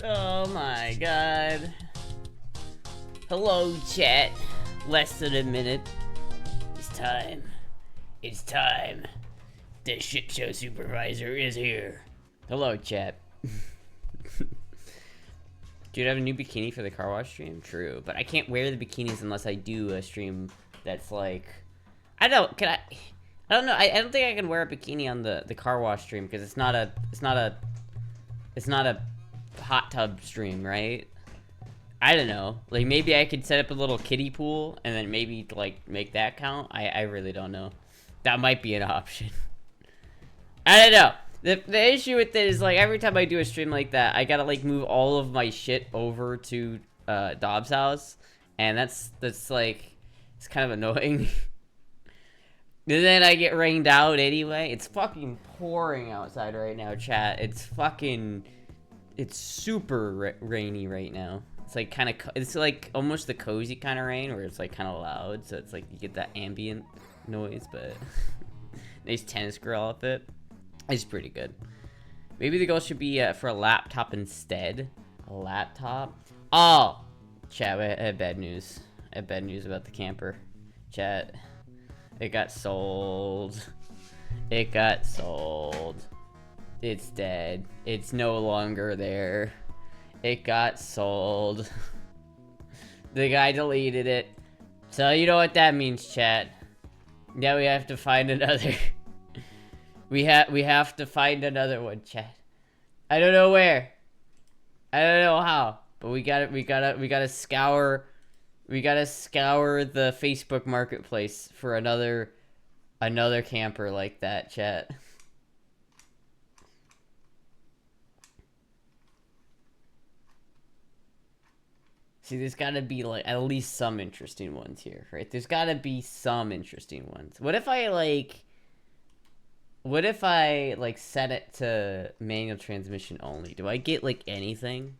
Oh my god. Hello, chat. Less than a minute. It's time. It's time. The shit show supervisor is here. Hello, chat. Dude, I have a new bikini for the car wash stream? True, but I can't wear the bikinis unless I do a stream that's like... I don't know. I don't think I can wear a bikini on the car wash stream because it's not a hot tub stream, right? I don't know. Like, maybe I could set up a little kiddie pool and then maybe, like, make that count. I really don't know. That might be an option. I don't know. The issue with it is, like, every time I do a stream like that, I gotta, like, move all of my shit over to Dobbs' house. And that's like, it's kind of annoying. And then I get rained out anyway. It's fucking pouring outside right now, chat. It's super rainy right now. It's like kind of, it's like almost the cozy kind of rain where it's like kind of loud. So it's like you get that ambient noise, but nice tennis girl outfit. It's pretty good. Maybe the goal should be for a laptop instead. A laptop? Oh! Chat, I have bad news. I have bad news about the camper. Chat. It got sold. It got sold. It's dead. It's no longer there. It got sold. The guy deleted it. So you know what that means, chat. Now we have to find another. we have to find another one, chat. I don't know where. I don't know how. But we gotta scour the Facebook marketplace for another camper like that, chat. See, there's gotta be, like, at least some interesting ones here, right? There's gotta be some interesting ones. What if I, set it to manual transmission only? Do I get, like, anything?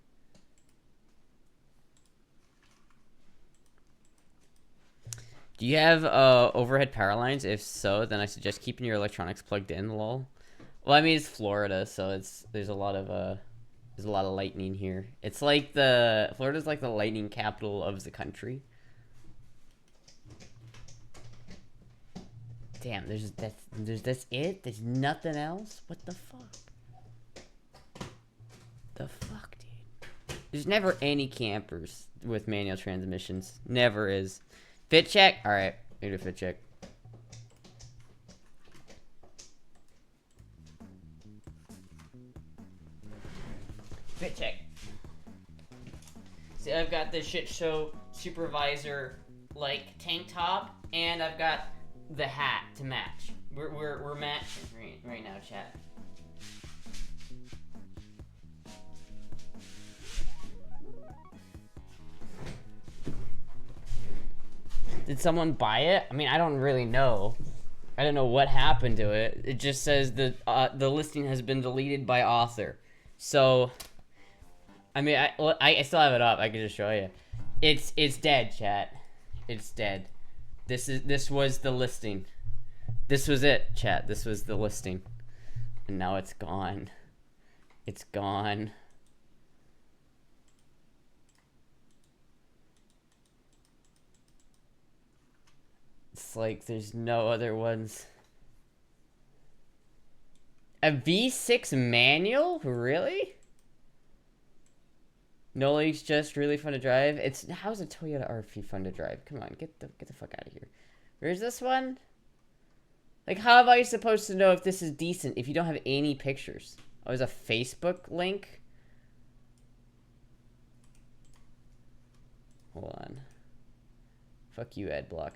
Do you have, overhead power lines? If so, then I suggest keeping your electronics plugged in, lol. Well, I mean, it's Florida, so there's a lot of lightning here. It's like Florida's like the lightning capital of the country. Damn, that's it? There's nothing else? What the fuck? The fuck, dude? There's never any campers with manual transmissions. Never is. Fit check? Alright, need a fit check. Fit check. See, I've got the shit show supervisor, like, tank top, and I've got the hat to match. We're matching right now, chat. Did someone buy it? I mean, I don't really know. I don't know what happened to it. It just says that the listing has been deleted by author. So, I mean, I still have it up. I can just show you. It's dead, chat. It's dead. This was the listing. This was it, chat. This was the listing. And now it's gone. It's gone. It's like there's no other ones. A V6 manual? Really? No leaks, just really fun to drive. How's a Toyota RP fun to drive? Come on, get the fuck out of here. Where's this one? Like, how am I supposed to know if this is decent if you don't have any pictures? Oh, there's a Facebook link? Hold on. Fuck you, Adblock.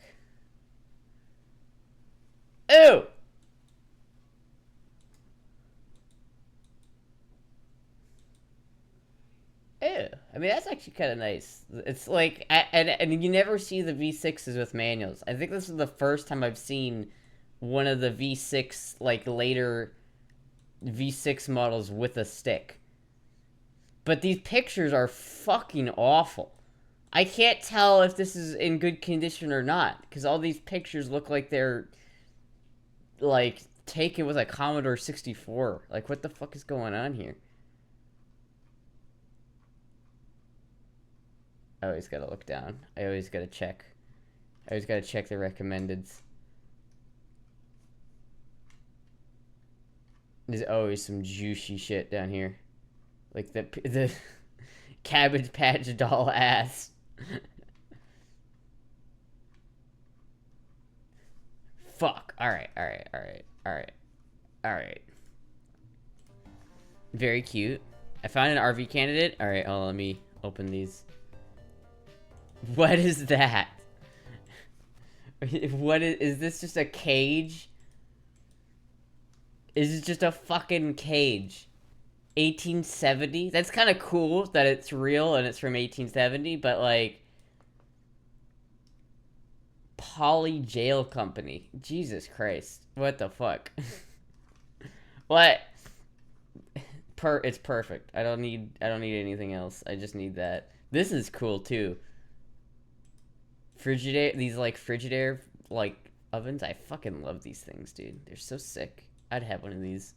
Ew! Ew. I mean, that's actually kind of nice. It's like, and you never see the V6s with manuals. I think this is the first time I've seen one of the V6, like, later V6 models with a stick. But these pictures are fucking awful. I can't tell if this is in good condition or not, because all these pictures look like they're, like, taken with a Commodore 64. Like, what the fuck is going on here? I always gotta look down. I always gotta check. I always gotta check the recommendeds. There's always some juicy shit down here. Like the Cabbage Patch Doll ass. Fuck. Alright. Very cute. I found an RV candidate. Alright, let me open these. What is that? What is this just a cage? Is it just a fucking cage? 1870? That's kind of cool that it's real and it's from 1870, but like... Poly Jail Company. Jesus Christ. What the fuck? What? It's perfect. I don't need anything else. I just need that. This is cool too. Frigidaire, these like Frigidaire like ovens. I fucking love these things, dude. They're so sick. I'd have one of these.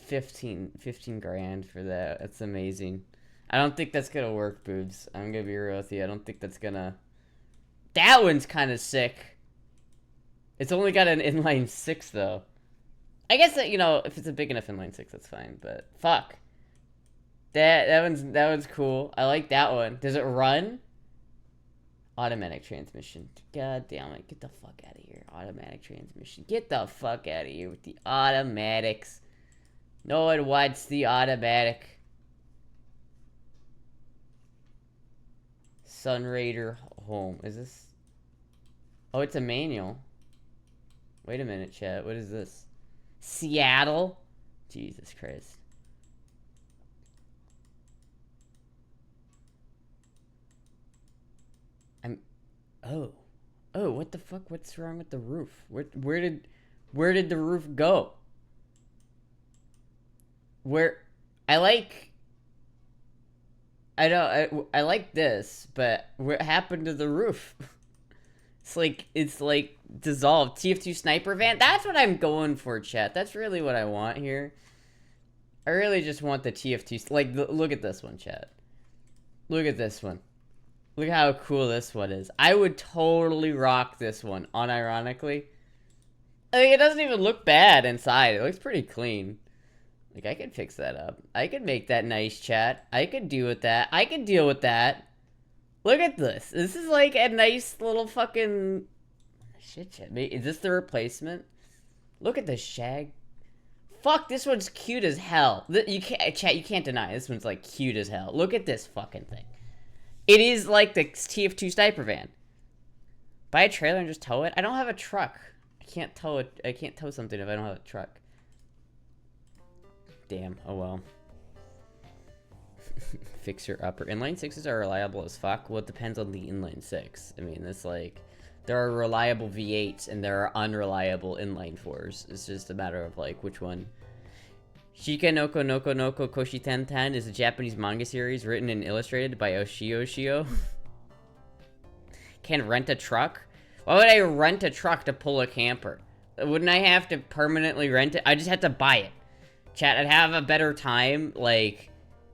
$15 grand for that. That's amazing. I don't think that's gonna work, boobs. I'm gonna be real with you. I don't think that's gonna... That one's kind of sick. It's only got an inline 6, though. I guess that, you know, if it's a big enough inline 6, that's fine, but... Fuck. That one's cool. I like that one. Does it run? Automatic transmission. God damn it. Get the fuck out of here. Automatic transmission. Get the fuck out of here with the automatics. No one wants the automatic. Sunraider home. Is this... Oh, it's a manual. Wait a minute, chat. What is this? Seattle? Jesus Christ. Oh, what the fuck? What's wrong with the roof? Where did the roof go? I like this, but what happened to the roof? It's like dissolved. TF2 sniper van? That's what I'm going for, chat. That's really what I want here. I really just want the TF2, like, look at this one, chat. Look at this one. Look how cool this one is. I would totally rock this one, unironically. I mean, it doesn't even look bad inside. It looks pretty clean. Like, I could fix that up. I could make that nice, chat. I could deal with that. I could deal with that. Look at this. This is like a nice little fucking... Shit, chat. Is this the replacement? Look at this shag. Fuck, this one's cute as hell. You can't, chat, you can't deny it. This one's like cute as hell. Look at this fucking thing. It is like the TF2 sniper van. Buy a trailer and just tow it? I don't have a truck. I can't tow it. I can't tow something if I don't have a truck. Damn. Oh well. Fixer upper. Inline 6s are reliable as fuck. Well, it depends on the inline 6. I mean, it's like... There are reliable V8s and there are unreliable inline 4s. It's just a matter of like which one. ShikanokoNokonokoKoshitantan is a Japanese manga series written and illustrated by Oshio. Can rent a truck? Why would I rent a truck to pull a camper? Wouldn't I have to permanently rent it? I just have to buy it. Chat, I'd have a better time, like,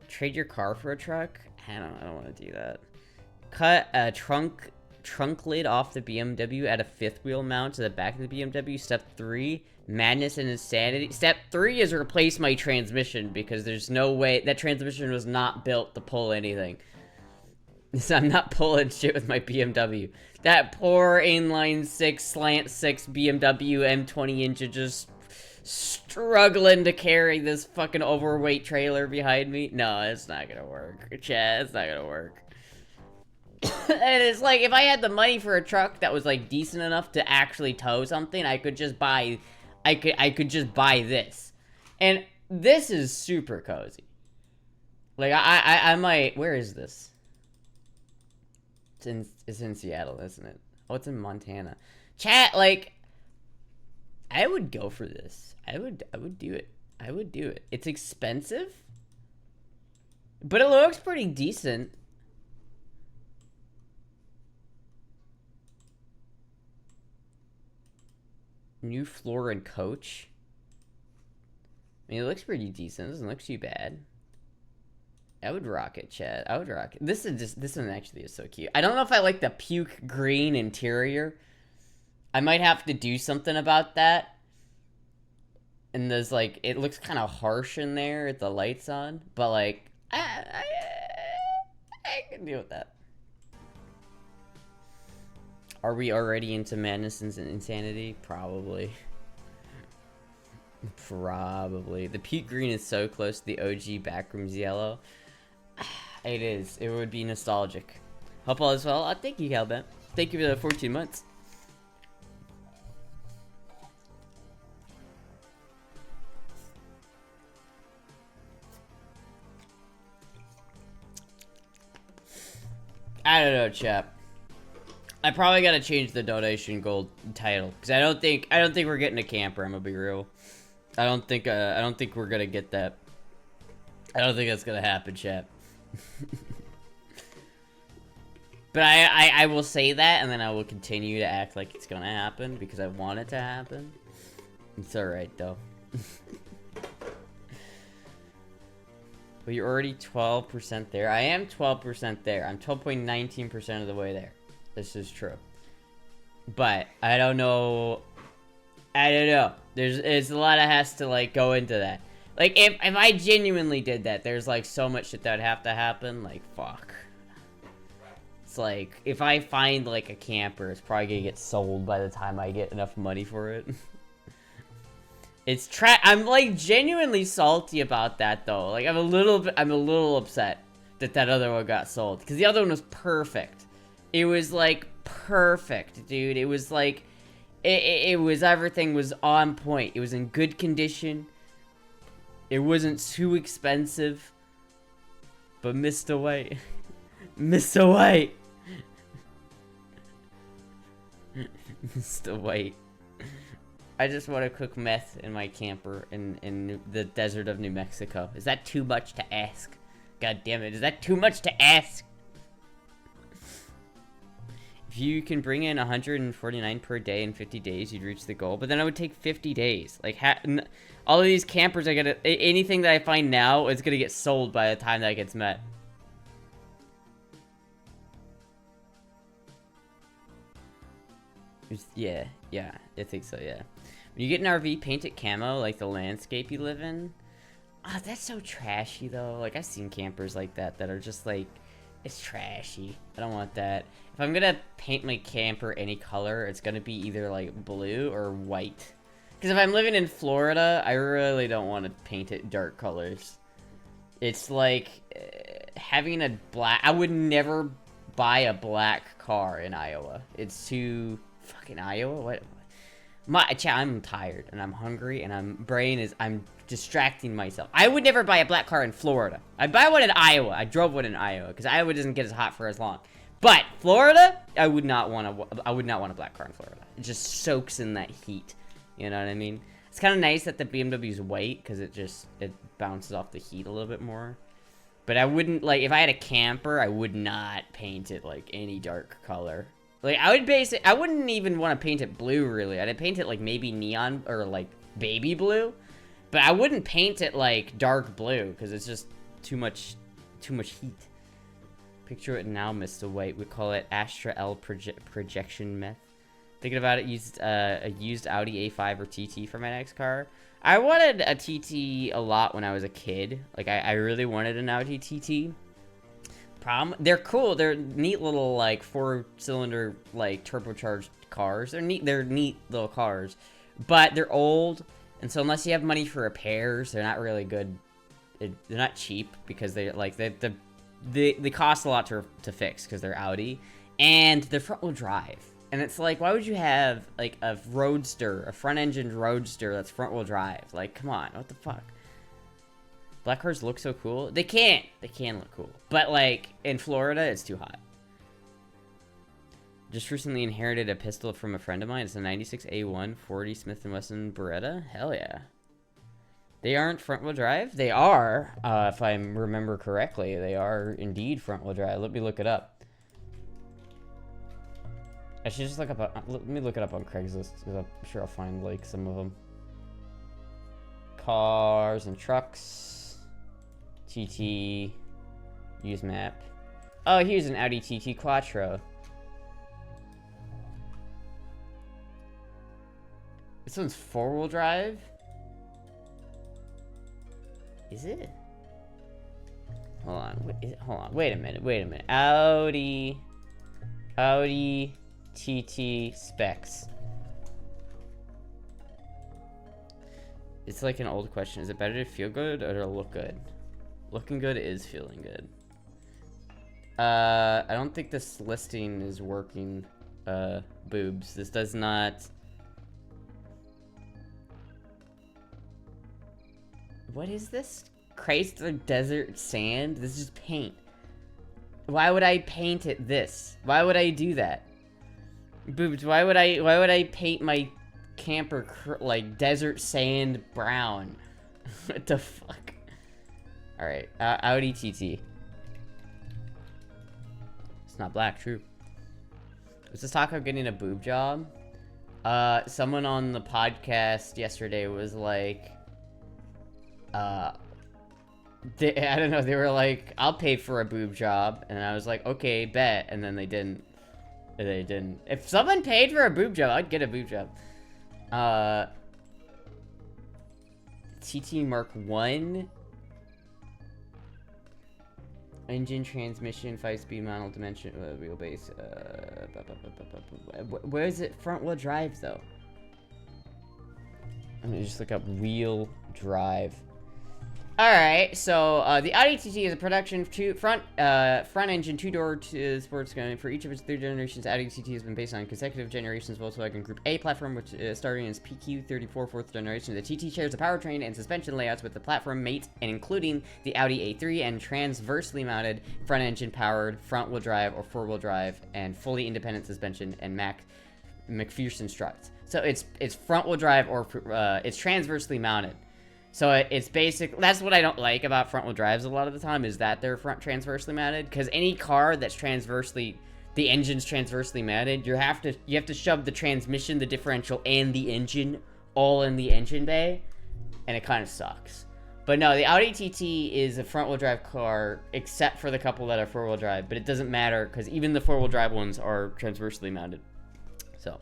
trade your car for a truck? I don't want to do that. Cut a trunk lid off the BMW, add a fifth wheel mount to the back of the BMW. Step 3, madness and insanity. Step 3 is replace my transmission, because there's no way that transmission was not built to pull anything. So I'm not pulling shit with my BMW. That poor inline 6 slant 6 BMW M20 inch just struggling to carry this fucking overweight trailer behind me. No, it's not gonna work, chat. It's not gonna work. And it's like, if I had the money for a truck that was like decent enough to actually tow something, I could just buy, I could just buy this. And this is super cozy. Like, I might, where is this? It's in Seattle, isn't it? Oh, it's in Montana. Chat, like, I would go for this. I would do it. I would do it. It's expensive, but it looks pretty decent. New floor and coach. mean, it looks pretty decent. It doesn't look too bad. I would rock it, Chad. I would rock it. This one actually is so cute. I don't know if I like the puke green interior. I might have to do something about that. And there's like, it looks kind of harsh in there with the lights on. But like, I can deal with that. Are we already into madness and insanity? Probably. Probably. The puke green is so close to the OG Backrooms yellow. It is. It would be nostalgic. Hope all is well. Thank you, Calbent. Thank you for the 14 months. I don't know, chap. I probably gotta change the donation goal title because I don't think we're getting a camper. I'm gonna be real. I don't think we're gonna get that. I don't think that's gonna happen, chap. But I will say that, and then I will continue to act like it's gonna happen because I want it to happen. It's alright though. But you're already 12% there. I am 12% there. I'm 12.19% of the way there. This is true. But I don't know. There's a lot that has to like go into that. Like if I genuinely did that, there's like so much shit that would have to happen. Like fuck. It's like if I find like a camper, it's probably gonna get sold by the time I get enough money for it. It's I'm like genuinely salty about that though. Like I'm a little upset that other one got sold because the other one was perfect. It was like perfect, dude. It was like it was everything was on point. It was in good condition. It wasn't too expensive. But Mr. White. Mr. White. Mr. White. I just want to cook meth in my camper in the desert of New Mexico. Is that too much to ask? God damn it. Is that too much to ask? If you can bring in 149 per day in 50 days, you'd reach the goal. But then it would take 50 days. Like, all of these campers are gonna... Anything that I find now is gonna get sold by the time that gets met. Yeah, I think so, yeah. When you get an RV, paint it camo, like the landscape you live in. Ah, that's so trashy, though. Like, I've seen campers like that are just, like, it's trashy. I don't want that. If I'm gonna paint my camper any color, it's gonna be either, like, blue or white. Because if I'm living in Florida, I really don't want to paint it dark colors. It's like, having a black... I would never buy a black car in Iowa. It's too... Fucking Iowa? What? I'm tired and I'm hungry and I'm distracting myself. I would never buy a black car in Florida. I'd buy one in Iowa. I drove one in Iowa because Iowa doesn't get as hot for as long. But Florida, I would not want a black car in Florida. It just soaks in that heat. You know what I mean? It's kind of nice that the BMW is white because it bounces off the heat a little bit more. But I wouldn't, like, if I had a camper, I would not paint it like any dark color. Like, I wouldn't even want to paint it blue, really. I'd paint it, like, maybe neon or, like, baby blue. But I wouldn't paint it, like, dark blue, because it's just too much heat. Picture it now, Mr. White. We call it Astra L projection meth. Thinking about it, a used Audi A5 or TT for my next car. I wanted a TT a lot when I was a kid. Like, I really wanted an Audi TT. They're cool. They're neat little, like, 4-cylinder, like, turbocharged cars. They're neat little cars. But they're old, and so unless you have money for repairs, they're not really good. They're not cheap because they cost a lot to fix because they're Audi. And they're front-wheel drive. And it's like, why would you have, like, a roadster, a front-engined roadster that's front-wheel drive? Like, come on, what the fuck? Black cars look so cool. They can look cool. But, like, in Florida, it's too hot. Just recently inherited a pistol from a friend of mine. It's a 96 A1 40 Smith & Wesson Beretta. Hell yeah. They aren't front-wheel drive? They are, if I remember correctly. They are indeed front-wheel drive. Let me look it up. I should just look up... let me look it up on Craigslist, because I'm sure I'll find, like, some of them. Cars and trucks. TT. Use map. Oh, here's an Audi TT Quattro. This one's 4-wheel drive? Is it? Hold on. Wait a minute. Audi TT specs. It's like an old question. Is it better to feel good or to look good? Looking good is feeling good. I don't think this listing is working. Boobs. This does not. What is this? Chrysler Desert Sand? This is just paint. Why would I paint it this? Why would I do that? Boobs, why would I paint my camper like desert sand brown? What the fuck? Alright, Audi TT. It's not black, true. Was this talk about getting a boob job? Someone on the podcast yesterday was like, I don't know, they were like, I'll pay for a boob job, and I was like, okay, bet, and then they didn't. If someone paid for a boob job, I'd get a boob job. TT Mark 1. Engine, transmission, 5-speed model, dimension, wheelbase, where is it? Front wheel drive, though. I'm gonna just look up wheel drive. Alright, so the Audi TT is a production front engine 2-door sports car. For each of its 3 generations, Audi TT has been based on consecutive generations Volkswagen Group A platform, which starting in its PQ34 4th generation. The TT shares the powertrain and suspension layouts with the platform mate, and including the Audi A3 and transversely mounted front engine powered front-wheel drive or 4-wheel drive and fully independent suspension and McPherson struts. So it's front-wheel drive or it's transversely mounted. So it's basic. That's what I don't like about front-wheel drives a lot of the time, is that they're transversely mounted. Because any car that's the engine's transversely mounted, you have to shove the transmission, the differential, and the engine all in the engine bay, and it kind of sucks. But no, the Audi TT is a front-wheel drive car, except for the couple that are four-wheel drive. But it doesn't matter, because even the four-wheel drive ones are transversely mounted. So,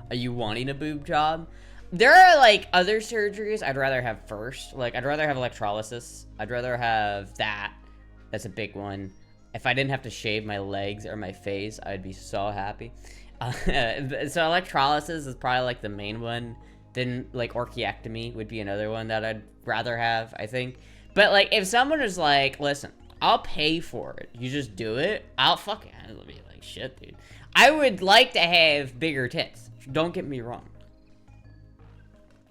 are you wanting a boob job? There are, like, other surgeries I'd rather have first. Like, I'd rather have electrolysis. I'd rather have that. That's a big one. If I didn't have to shave my legs or my face, I'd be so happy. So electrolysis is probably, like, the main one. Then, like, orchiectomy would be another one that I'd rather have, I think. But, like, if someone is like, listen, I'll pay for it. You just do it. I'll fucking... It'll be like, shit, dude. I would like to have bigger tits. Don't get me wrong.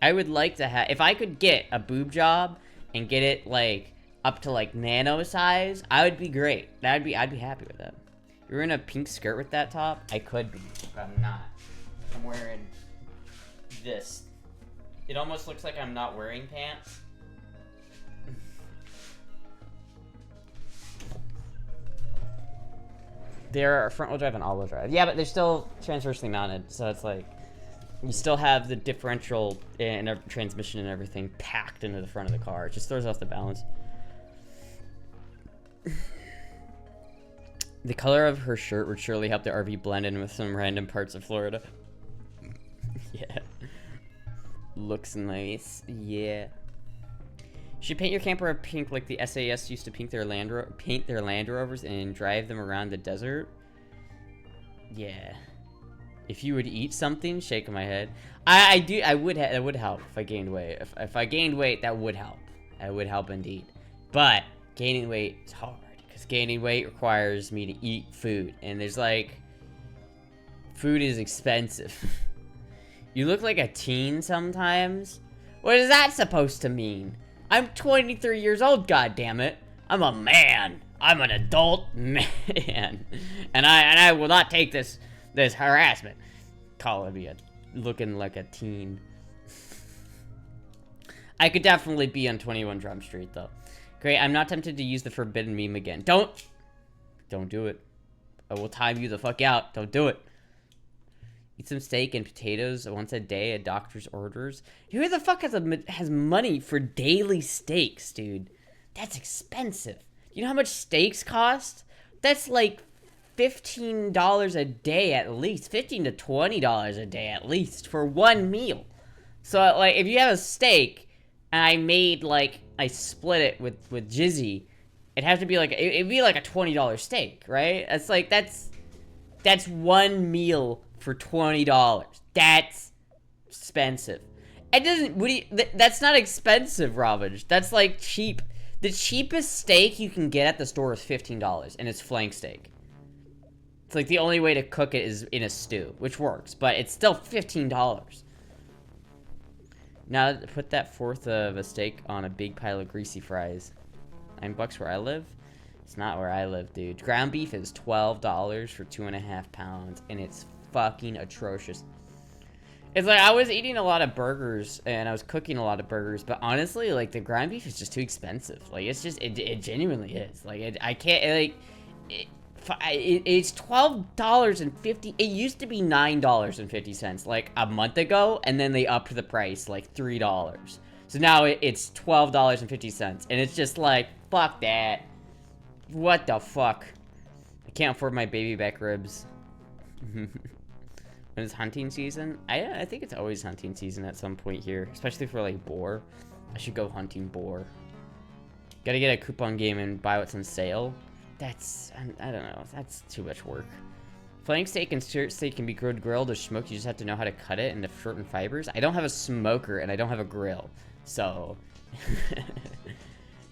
I would like to have, if I could get a boob job and get it like up to like nano size, I would be great. I'd be happy with that. You're in a pink skirt with that top? I could be, but I'm not. I'm wearing this. It almost looks like I'm not wearing pants. They're front-wheel drive and all-wheel drive. Yeah, but they're still transversely mounted, so it's like, you still have the differential and transmission and everything packed into the front of the car. It just throws off the balance. The color of her shirt would surely help the RV blend in with some random parts of Florida. Yeah. Looks nice. Yeah. You should paint your camper pink like the SAS used to paint their Land Rovers and drive them around the desert. Yeah. If you would eat something, shaking my head. That would help if I gained weight. If I gained weight, that would help. That would help indeed. But gaining weight is hard, because gaining weight requires me to eat food. And there's like, food is expensive. You look like a teen sometimes. What is that supposed to mean? I'm 23 years old, goddammit. I'm a man. I'm an adult man. And I will not take this harassment. Calling me looking like a teen. I could definitely be on 21 Drum Street, though. Great, I'm not tempted to use the forbidden meme again. Don't do it. I will time you the fuck out. Don't do it. Eat some steak and potatoes once a day at doctor's orders. Who the fuck has money for daily steaks, dude? That's expensive. You know how much steaks cost? That's like $15 a day at least. $15 to $20 a day at least for one meal. So, like, if you have a steak, and I split it with Jizzy, it'd have to be like, it'd be like a $20 steak, right? It's like, that's one meal for $20. That's expensive. It doesn't, that's not expensive, Ravage. That's like cheap. The cheapest steak you can get at the store is $15, and it's flank steak. It's like the only way to cook it is in a stew, which works, but it's still $15. Now put that fourth of a steak on a big pile of greasy fries. $9 where I live? It's not where I live, dude. Ground beef is $12 for 2.5 pounds, and it's fucking atrocious. It's like I was eating a lot of burgers, and I was cooking a lot of burgers, but honestly, like, the ground beef is just too expensive. Like, it's just, it genuinely is. Like, I can't, like, it's $12.50. It used to be $9.50 like a month ago, and then they upped the price like $3. So now it's $12.50, and it's just like, fuck that. What the fuck? I can't afford my baby back ribs. When it's hunting season, I think it's always hunting season at some point here, especially for like boar. I should go hunting boar. Gotta get a coupon game and buy what's on sale. That's, I don't know, that's too much work. Flank steak and shirt steak can be grilled or smoked. You just have to know how to cut it into shortened fibers. I don't have a smoker and I don't have a grill, so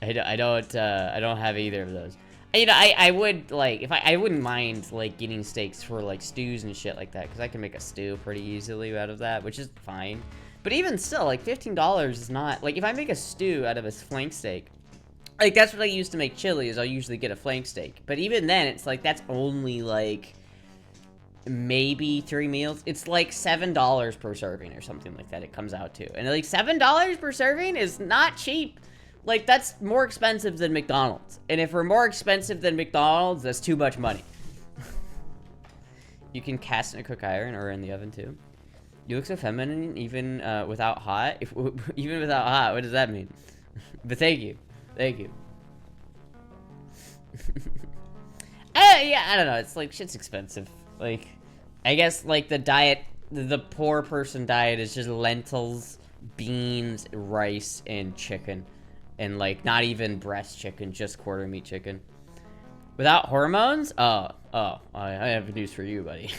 I don't have either of those. You know, I would like, if I wouldn't mind like getting steaks for like stews and shit like that, because I can make a stew pretty easily out of that, which is fine. But even still, like $15 is not, like, if I make a stew out of a flank steak, like, that's what I used to make chili, is I'll usually get a flank steak. But even then, it's like, that's only, like, maybe 3 meals. It's like $7 per serving or something like that it comes out to. And, like, $7 per serving is not cheap. Like, that's more expensive than McDonald's. And if we're more expensive than McDonald's, that's too much money. You can cast in a cook iron or in the oven, too. You look so feminine, even without hot. Even without hot, what does that mean? But thank you. Thank you. Yeah, I don't know. It's like, shit's expensive. Like, I guess, like, the diet, the poor person diet is just lentils, beans, rice, and chicken. And, like, not even breast chicken, just quarter meat chicken. Without hormones? I have news for you, buddy.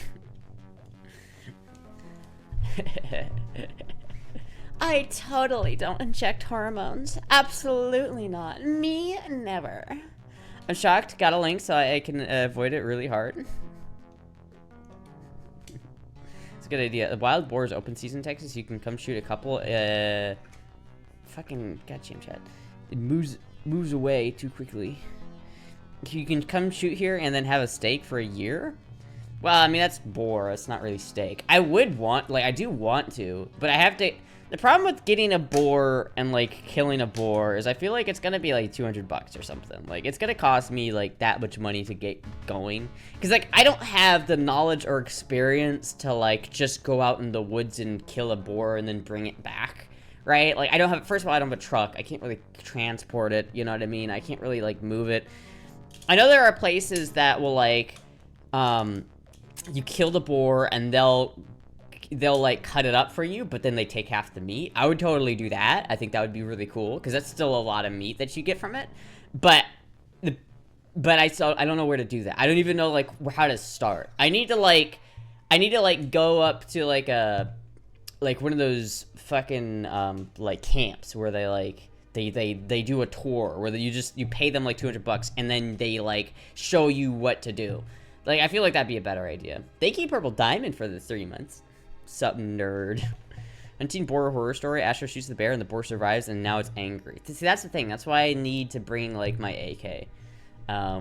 I totally don't inject hormones. Absolutely not. Me, never. I'm shocked. Got a link so I can avoid it really hard. It's a good idea. The wild boar is open season in Texas. You can come shoot a couple. Fucking goddamn chat. It moves away too quickly. You can come shoot here and then have a steak for a year? Well, I mean, that's boar. It's not really steak. I would want, like, I do want to, but I have to. The problem with getting a boar and, like, killing a boar is I feel like it's gonna be, like, $200 or something. Like, it's gonna cost me, like, that much money to get going. Because, like, I don't have the knowledge or experience to, like, just go out in the woods and kill a boar and then bring it back, right? Like, I don't have, first of all, I don't have a truck. I can't really transport it, you know what I mean? I can't really, like, move it. I know there are places that will, like, you kill the boar and they'll like cut it up for you, but then they take half the meat. I would totally do that. I think that would be really cool because that's still a lot of meat that you get from it. But I don't know where to do that. I don't even know like how to start. I need to like go up to like one of those fucking like camps where they like they do a tour where you pay them like $200 and then they like show you what to do. Like, I feel like that'd be a better idea. Thank you, Purple Diamond, for the 3 months. Sup, nerd. Hunting boar horror story. Astra shoots the bear and the boar survives and now it's angry. See, that's the thing. That's why I need to bring, like, my AK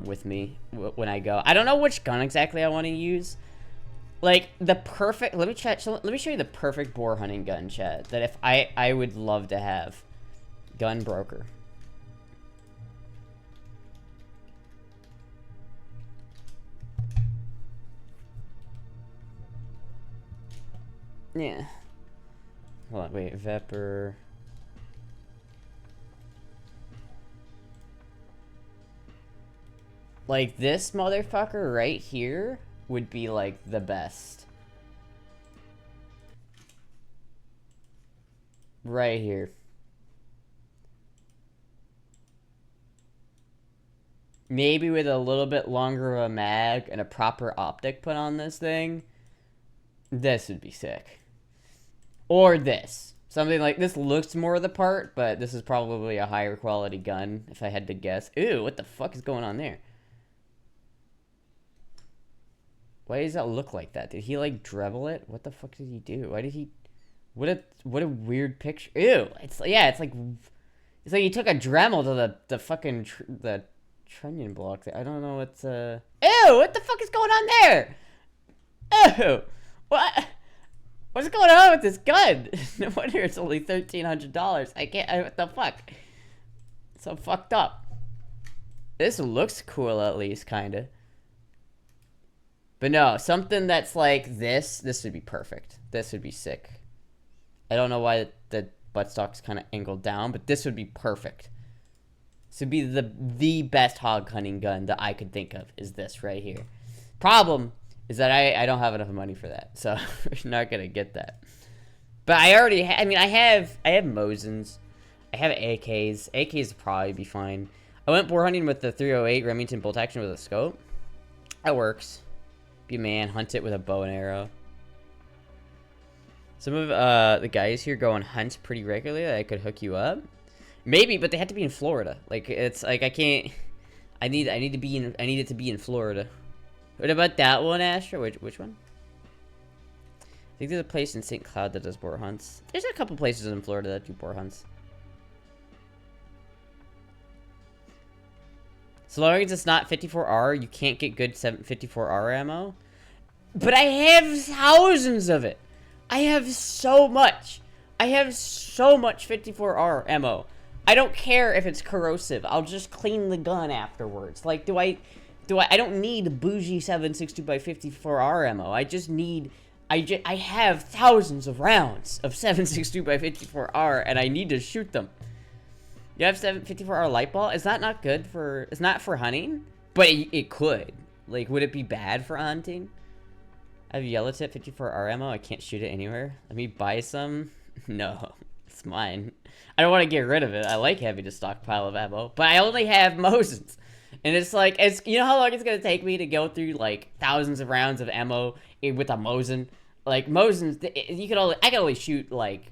with me when I go. I don't know which gun exactly I want to use. Like, the perfect... Let me show you the perfect boar hunting gun, chat. That if I would love to have. Gun broker. Yeah. Hold on, wait, Vapor. Like, this motherfucker right here would be, like, the best. Right here. Maybe with a little bit longer of a mag and a proper optic put on this thing, this would be sick. Or this. Something like this looks more the part, but this is probably a higher quality gun, if I had to guess. Ew, what the fuck is going on there? Why does that look like that? Did he, like, dribble it? What the fuck did he do? Why did he... What a weird picture. Ew. It's like he took a Dremel to the fucking... the trunnion block. I don't know what's, Ew! What the fuck is going on there? Ew! What? What's going on with this gun? No wonder it's only $1,300. I can't... what the fuck? It's so fucked up. This looks cool, at least, kinda. But no, something that's like this would be perfect. This would be sick. I don't know why the buttstock's kind of angled down, but this would be perfect. This would be the best hog hunting gun that I could think of, is this right here. Problem is that I don't have enough money for that, so we're not gonna get that. But I already I have Mosins. I have AKs. AKs would probably be fine. I went boar hunting with the 308 Remington bolt action with a scope. That works. Be a man, hunt it with a bow and arrow. Some of the guys here go on hunts pretty regularly. I could hook you up, maybe, but they have to be in Florida. Like, it's like I can't. I need it to be in Florida. What about that one, Astra? Which one? I think there's a place in St. Cloud that does boar hunts. There's a couple places in Florida that do boar hunts. So long as it's not 54R, you can't get good 54R ammo. But I have thousands of it. I have so much. I have so much 54R ammo. I don't care if it's corrosive. I'll just clean the gun afterwards. Like, I don't need bougie 7.62x54R ammo. I just need... I have thousands of rounds of 7.62x54R, and I need to shoot them. You have 54R light ball? Is that not good for... It's not for hunting? But it could. Like, would it be bad for hunting? I have yellow tip 54R ammo. I can't shoot it anywhere. Let me buy some. No, it's mine. I don't want to get rid of it. I like having a stockpile of ammo. But I only have Mosins. And it's like... you know how long it's going to take me to go through, like, thousands of rounds of ammo with a Mosin? Like, Mosins... I can only shoot, like...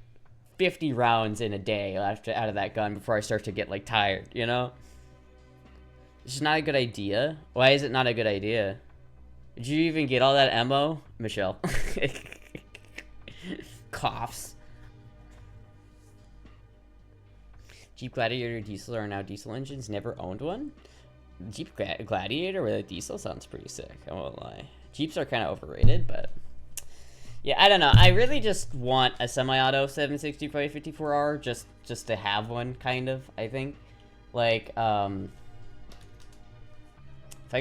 50 rounds in a day out of that gun before I start to get, like, tired, you know? It's just not a good idea. Why is it not a good idea? Did you even get all that ammo? Michelle. Coughs. Jeep Gladiator diesel are now diesel engines. Never owned one? Jeep Gladiator with a diesel sounds pretty sick. I won't lie. Jeeps are kind of overrated, but... yeah, I don't know. I really just want a semi-auto 7.62x54R just to have one, kind of, I think. Like, if I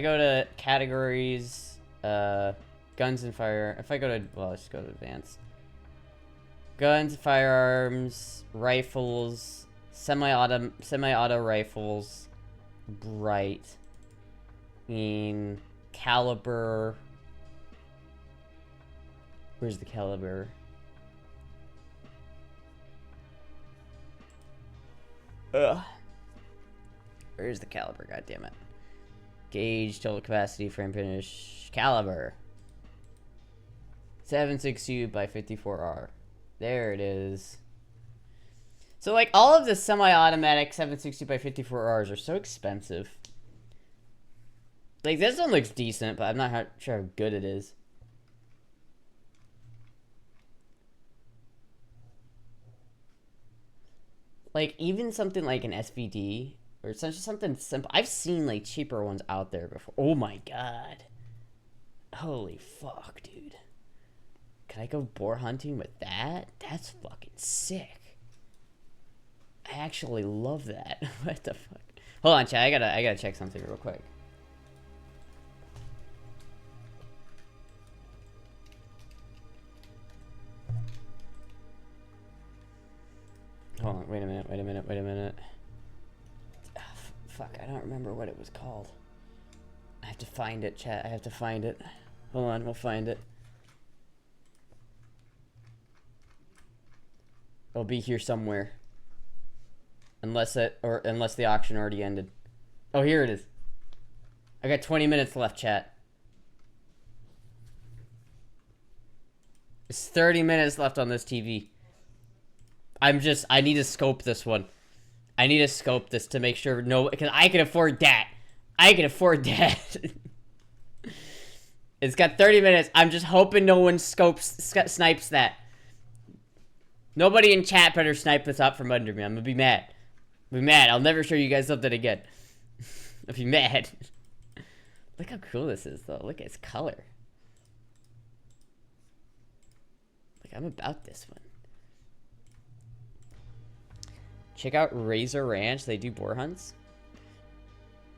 go to categories, guns and fire... If I go to... well, let's just go to advanced. Guns, firearms, rifles, semi-auto rifles, bright, in caliber... Where's the caliber? Ugh. Where's the caliber? God damn it. Gauge, total capacity, frame finish, caliber. 7.62x54R. There it is. So, like, all of the semi-automatic 7.62x54Rs are so expensive. Like, this one looks decent, but I'm not sure how good it is. Like, even something like an SVD, or something simple. I've seen, like, cheaper ones out there before. Oh my god. Holy fuck, dude. Can I go boar hunting with that? That's fucking sick. I actually love that. What the fuck? Hold on, chat. I gotta check something real quick. Wait a minute. Fuck, I don't remember what it was called. I have to find it, chat. I have to find it. Hold on, we'll find it. It'll be here somewhere. Unless the auction already ended. Oh, here it is. I got 20 minutes left, chat. It's 30 minutes left on this TV. I need to scope this one. I need to scope this to make sure because I can afford that. I can afford that. It's got 30 minutes. I'm just hoping no one snipes that. Nobody in chat better snipe this up from under me. I'm gonna be mad. I'll never show you guys something again. I'll be mad. Look how cool this is, though. Look at its color. Like, I'm about this one. Check out Razor Ranch. They do boar hunts.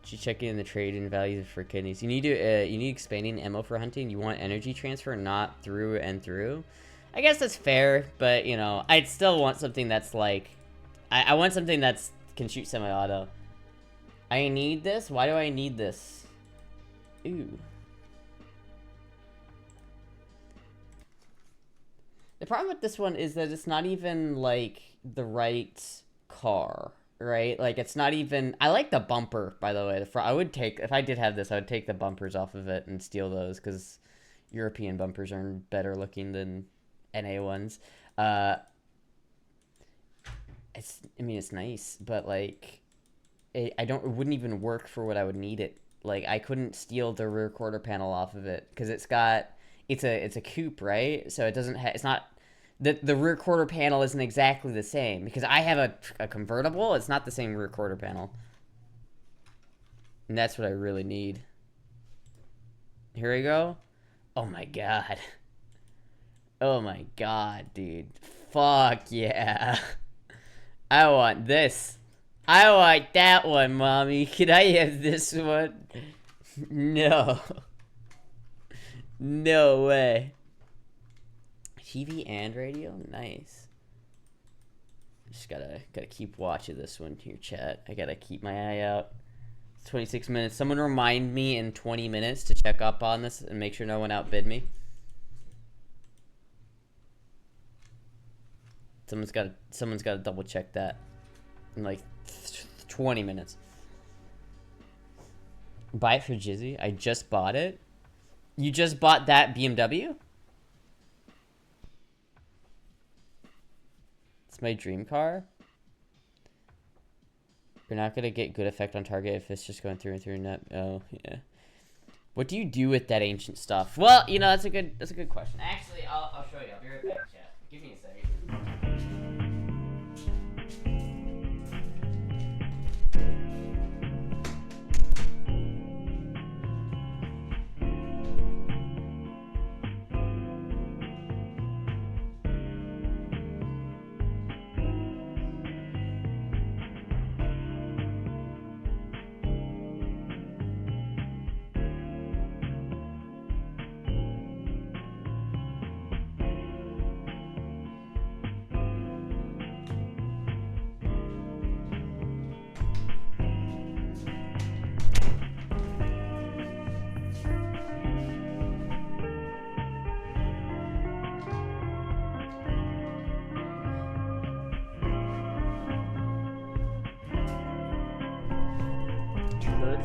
You check in the trade and values for kidneys. You need expanding ammo for hunting. You want energy transfer, not through and through. I guess that's fair, but you know, I'd still want something that's like, I want something that's can shoot semi-auto. I need this. Why do I need this? Ooh. The problem with this one is that it's not even like the right car, right? Like it's not even. I like the bumper, by the way. The front. I would take if I did have this. I would take the bumpers off of it and steal those because European bumpers are better looking than NA ones. It's nice, but like, it wouldn't even work for what I would need it. Like I couldn't steal the rear quarter panel off of it because it's a coupe, right? So it doesn't it's not the rear quarter panel isn't exactly the same because I have a convertible. It's not the same rear quarter panel, and that's what I really need. Here we go. Oh my god. Oh my god, dude. Fuck yeah. I want this. I want that one, mommy. Can I have this one? No. No way. TV and radio? Nice. Just gotta keep watching this one here, chat. I gotta keep my eye out. It's 26 minutes. Someone remind me in 20 minutes to check up on this and make sure no one outbid me. Someone's got to double check that in like 20 minutes. Buy it for Jizzy. I just bought it. You just bought that BMW? It's my dream car. You're not gonna get good effect on target if it's just going through and through net. Oh yeah. What do you do with that ancient stuff? Well, you know that's a good question. Actually, I'll show you. I'll be right back, chat. Give me a second.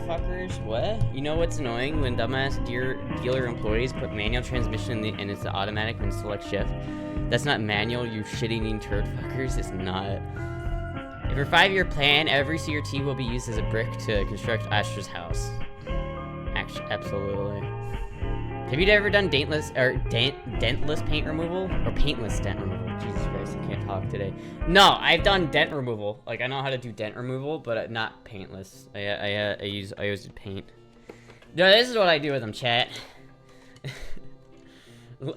Fuckers, what? You know what's annoying? When dumbass dealer employees put manual transmission and it's automatic when select shift. That's not manual, you shit-eating turd fuckers. It's not. If your 5-year plan, every CRT will be used as a brick to construct Astra's house. Actually, absolutely. Have you ever done dentless paint removal? Or paintless dent removal? Jesus Christ, I can't talk today. No, I've done dent removal. Like, I know how to do dent removal, but not paintless. I always do paint. No, this is what I do with them, chat.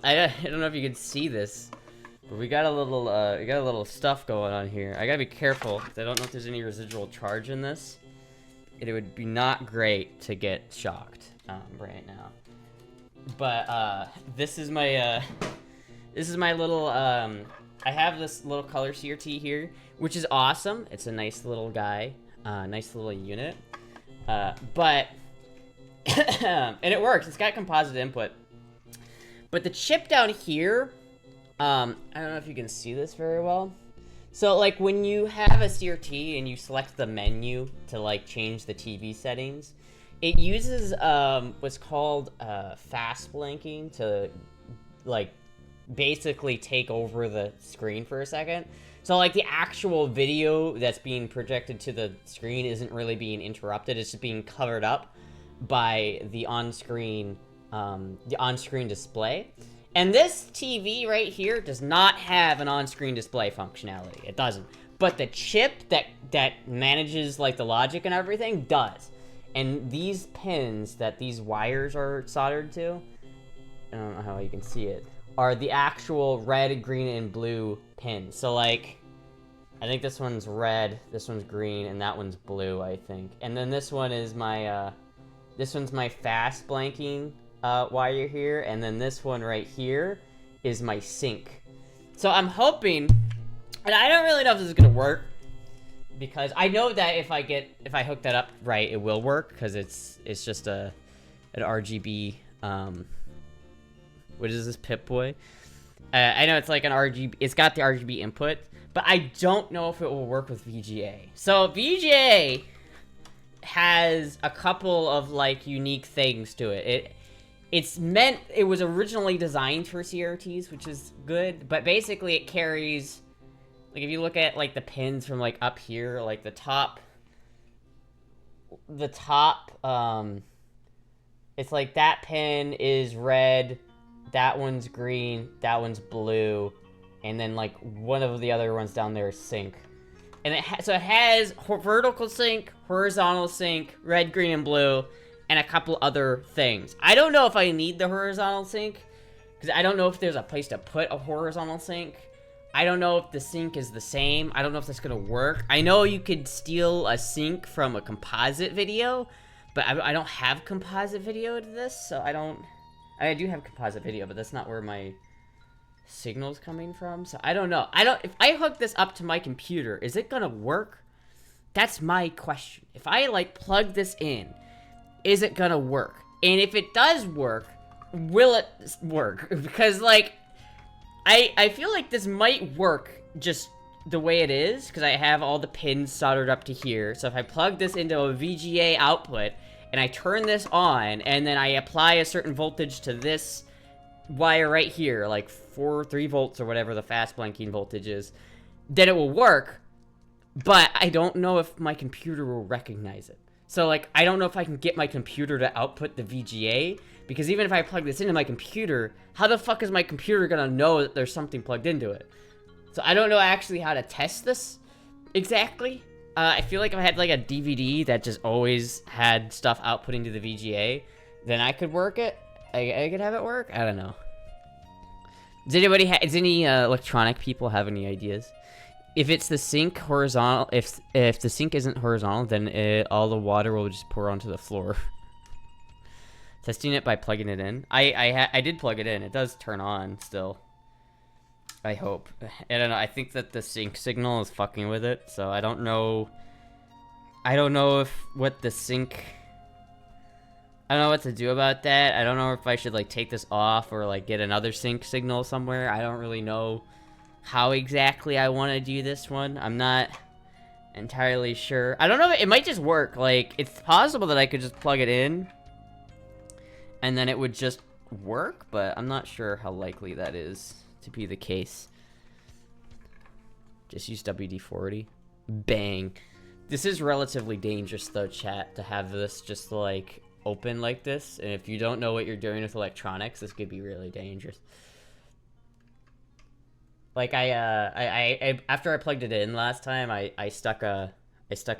I don't know if you can see this, but we got a little stuff going on here. I gotta be careful, because I don't know if there's any residual charge in this. It would be not great to get shocked right now. But this is my little I have this little color CRT here, which is awesome. It's a nice little guy, nice little unit. But, and it works. It's got composite input. But the chip down here, I don't know if you can see this very well. So, like, when you have a CRT and you select the menu to, like, change the TV settings, it uses what's called fast blanking to, like, basically take over the screen for a second. So, like, the actual video that's being projected to the screen isn't really being interrupted. It's just being covered up by the on-screen display. And this TV right here does not have an on-screen display functionality. It doesn't. But the chip that manages, like, the logic and everything does. And these pins that these wires are soldered to, I don't know how you can see it, are the actual red, green, and blue pins. So, like, I think this one's red, this one's green, and that one's blue, I think. And then this one is my, this one's my fast blanking wire here, and then this one right here is my sync. So I'm hoping, and I don't really know if this is gonna work, because I know that if I hook that up right, it will work, because it's just an RGB, what is this, Pip-Boy? I know it's like an RGB, it's got the RGB input, but I don't know if it will work with VGA. So VGA has a couple of, like, unique things to it. It was originally designed for CRTs, which is good, but basically it carries, like, if you look at, like, the pins from, like, up here, like, the top, it's like that pin is red, that one's green, that one's blue, and then, like, one of the other ones down there is sync. And so it has vertical sync, horizontal sync, red, green, and blue, and a couple other things. I don't know if I need the horizontal sync, because I don't know if there's a place to put a horizontal sync. I don't know if the sync is the same. I don't know if that's gonna work. I know you could steal a sync from a composite video, but I don't have composite video to this, so I do have composite video, but that's not where my signal's coming from, so I don't know. If I hook this up to my computer, is it gonna work? That's my question. If I, like, plug this in, is it gonna work? And if it does work, will it work? Because, like, I feel like this might work just the way it is, because I have all the pins soldered up to here. So if I plug this into a VGA output, and I turn this on, and then I apply a certain voltage to this wire right here, like 3 volts or whatever the fast blanking voltage is, then it will work, but I don't know if my computer will recognize it. So, like, I don't know if I can get my computer to output the VGA, because even if I plug this into my computer, how the fuck is my computer gonna know that there's something plugged into it? So I don't know actually how to test this exactly. I feel like if I had, like, a DVD that just always had stuff outputting to the VGA, then I could work it. I could have it work? I don't know. Does any electronic people have any ideas? If it's the sync horizontal, if the sync isn't horizontal, then all the water will just pour onto the floor. Testing it by plugging it in. I did plug it in. It does turn on still. I hope. I don't know. I think that the sync signal is fucking with it, so I don't know. I don't know what the sync. I don't know what to do about that. I don't know if I should, like, take this off or, like, get another sync signal somewhere. I don't really know how exactly I want to do this one. I'm not entirely sure. I don't know. It might just work. Like, it's possible that I could just plug it in and then it would just work, but I'm not sure how likely that is to be the case. Just use WD-40. Bang. This is relatively dangerous, though, chat, to have this just, like, open like this. And if you don't know what you're doing with electronics, this could be really dangerous. Like, I after I plugged it in last time, I stuck a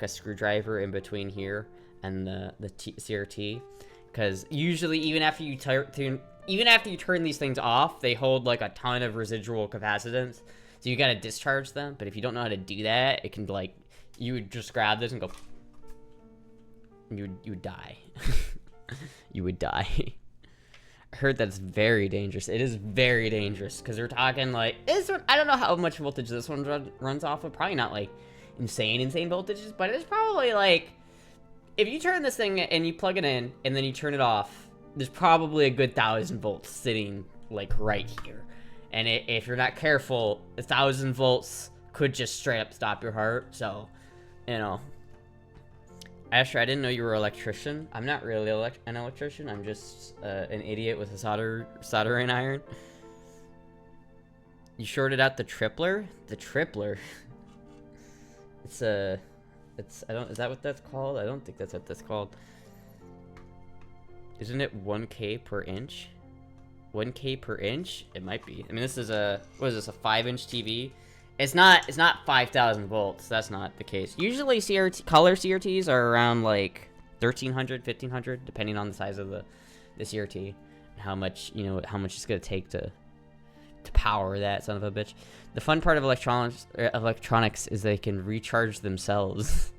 screwdriver in between here and the CRT, because usually even after you turn these things off, they hold, like, a ton of residual capacitance, so you gotta discharge them. But if you don't know how to do that, it can, like, you would just grab this and go, you would die. You would die. heard that's very dangerous. It is very dangerous because we're talking like I don't know how much voltage this one runs off of. Probably not like insane voltages, but it's probably like if you turn this thing and you plug it in and then you turn it off, there's probably a good 1,000 volts sitting like right here. And if you're not careful, 1,000 volts could just straight up stop your heart. So, you know. Astra, I didn't know you were an electrician. I'm not really an electrician. I'm just an idiot with a soldering iron. You shorted out the tripler? The tripler? Is that what that's called? I don't think that's what that's called. Isn't it 1K per inch? 1K per inch? It might be. I mean, this is what is this, a 5-inch TV? It's not 5,000 volts. That's not the case. Usually color CRTs are around like 1,300, 1,500, depending on the size of the CRT and how much it's gonna take to power that son of a bitch. The fun part of electronics is they can recharge themselves.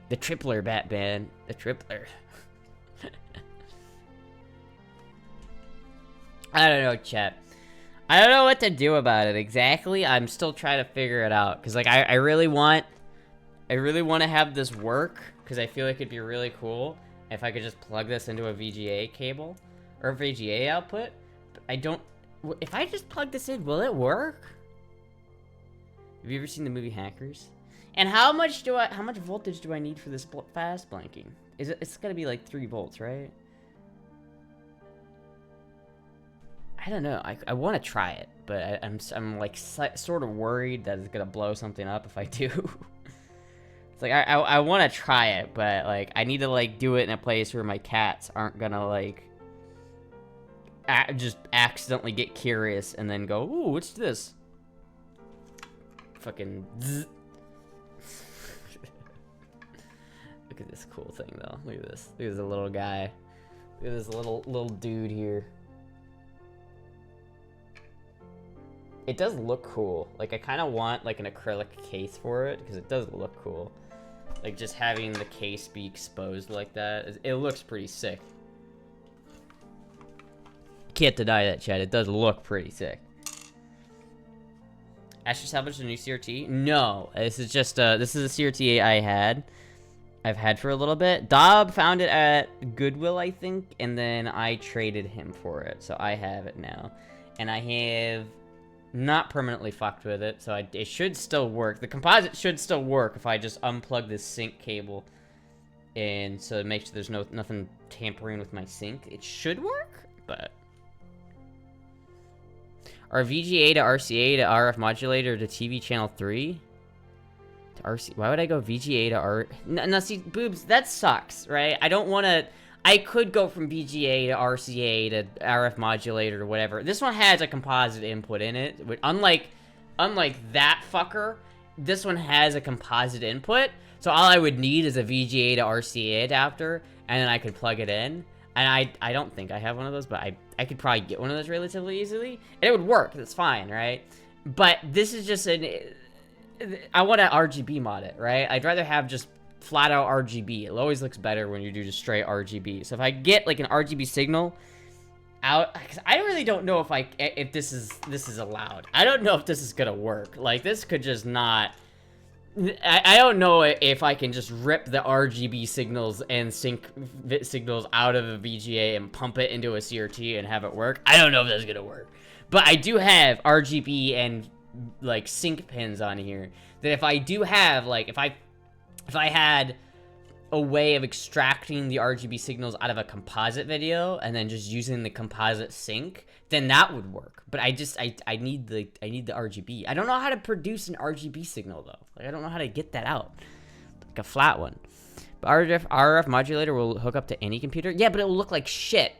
The tripler, Batman. The tripler. I don't know, chat. I don't know what to do about it exactly. I'm still trying to figure it out because like I really want to have this work because I feel like it'd be really cool if I could just plug this into a VGA cable or a VGA output. But I don't. If I just plug this in, will it work? Have you ever seen the movie Hackers? And how much voltage do I need for this fast blanking? It's gonna be like 3 volts, right? I don't know. I want to try it, but I'm like sort of worried that it's gonna blow something up if I do. It's like I want to try it, but like I need to like do it in a place where my cats aren't gonna like just accidentally get curious and then go, ooh, what's this? Fucking. Zzz. Look at this cool thing though. Look at this. Look at this little guy. Look at this little dude here. It does look cool. Like, I kind of want, like, an acrylic case for it, because it does look cool. Like, just having the case be exposed like that, it looks pretty sick. Can't deny that, Chad. It does look pretty sick. Astra salvaged a new CRT? No. This is just, this is a CRT I've had for a little bit. Dob found it at Goodwill, I think, and then I traded him for it. So I have it now. And I have not permanently fucked with it, so it should still work. The composite should still work if I just unplug this sync cable, and so it makes sure there's nothing tampering with my sync. It should work, but are VGA to RCA to RF modulator to TV channel 3 to RC? Why would I go VGA to R? No, see, boobs, that sucks, right? I don't want to. I could go from VGA to RCA to RF modulator or whatever. This one has a composite input in it. Unlike that fucker, this one has a composite input. So all I would need is a VGA to RCA adapter, and then I could plug it in. And I don't think I have one of those, but I could probably get one of those relatively easily. And it would work. That's fine, right? But this is just I want to RGB mod it, right? I'd rather have just flat out RGB. It always looks better when you do just straight RGB. So if I get like an RGB signal out, because I really don't know if this is allowed. I don't know if this is gonna work. Like, this could just not. I don't know if I can just rip the RGB signals and sync signals out of a VGA and pump it into a CRT and have it work. I don't know if that's gonna work. But I do have RGB and like sync pins on here that if I do have, like, if I had a way of extracting the RGB signals out of a composite video and then just using the composite sync, then that would work. But I need the RGB. I don't know how to produce an RGB signal though. Like, I don't know how to get that out, like a flat one. But RF modulator will hook up to any computer. Yeah, but it will look like shit.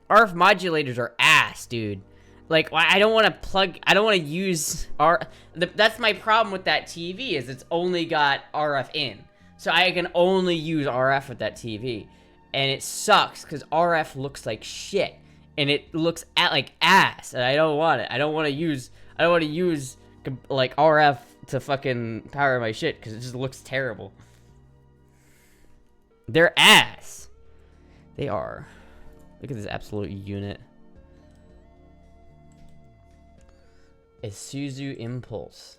RF modulators are ass, dude. Like, I don't want to use that's my problem with that TV, is it's only got RF in. So I can only use RF with that TV. And it sucks, because RF looks like shit. And it looks like ass, and I don't want it. I don't want to use, like, RF to fucking power my shit, because it just looks terrible. They're ass. They are. Look at this absolute unit. Isuzu Impulse.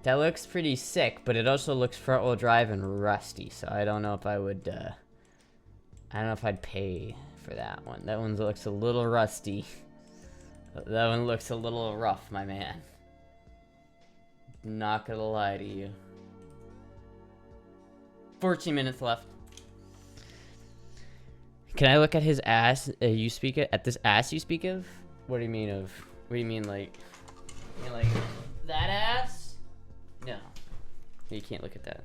That looks pretty sick, but it also looks front-wheel drive and rusty, so I don't know if I would, I don't know if I'd pay for that one. That one looks a little rusty. That one looks a little rough, my man. Not gonna lie to you. 14 minutes left. Can I look at his ass? You speak at this ass you speak of? What do you mean of? What do you mean like? You mean like that ass? No, you can't look at that.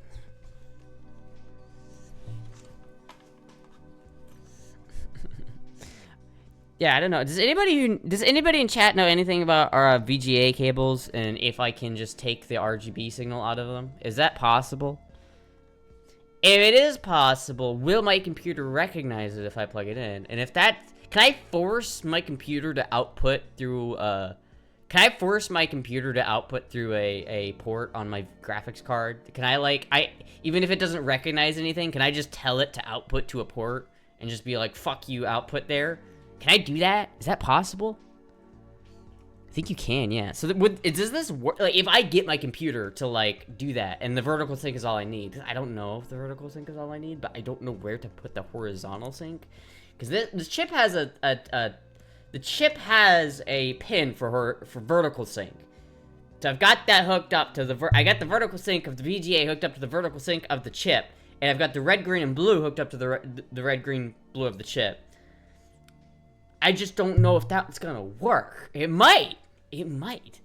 Yeah, I don't know. Does anybody in chat know anything about our VGA cables and if I can just take the RGB signal out of them? Is that possible? If it is possible, will my computer recognize it if I plug it in? And if that, can I force my computer to output through a port on my graphics card? Can I like, even if it doesn't recognize anything, can I just tell it to output to a port and just be like, fuck you, output there? Can I do that? Is that possible? I think you can, yeah. So does this work? Like, if I get my computer to like do that, and the vertical sync is all I need, I don't know if the vertical sync is all I need, but I don't know where to put the horizontal sync, because this chip has the chip has a pin for vertical sync. So I've got that hooked up to I got the vertical sync of the VGA hooked up to the vertical sync of the chip, and I've got the red, green, and blue hooked up to the red, green, blue of the chip. I just don't know if that's gonna work. It might. It might.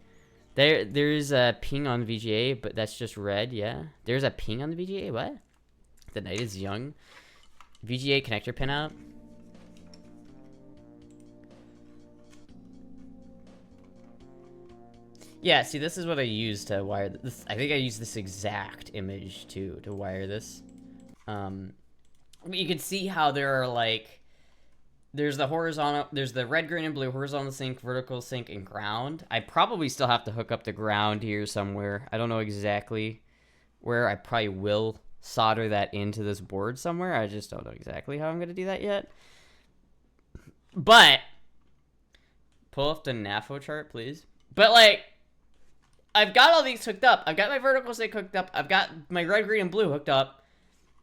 There's a ping on the VGA, but that's just red, yeah. There's a ping on the VGA, what? The night is young. VGA connector pin out. Yeah, see, this is what I use to wire this. I think I use this exact image to wire this. But you can see how there are like, there's the horizontal, there's the red, green, and blue horizontal sync, vertical sync, and ground. I probably still have to hook up the ground here somewhere. I don't know exactly where. I probably will solder that into this board somewhere. I just don't know exactly how I'm going to do that yet. But, pull up the NAFO chart, please. But, like, I've got all these hooked up. I've got my vertical sync hooked up. I've got my red, green, and blue hooked up.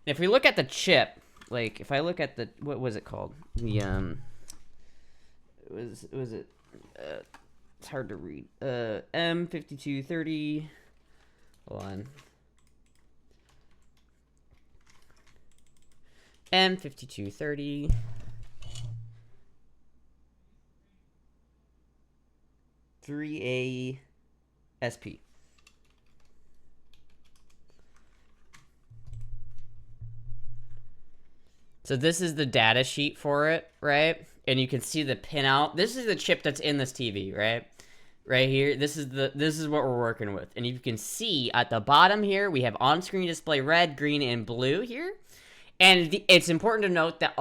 If we look at the chip, like, if I look at the, what was it called? The, it's hard to read. M5230, hold on. M5230. A SP. So this is the data sheet for it, right? And you can see the pinout. This is the chip that's in this TV, right? Right here. This is what we're working with. And you can see at the bottom here, we have on-screen display red, green, and blue here. And it's important to note that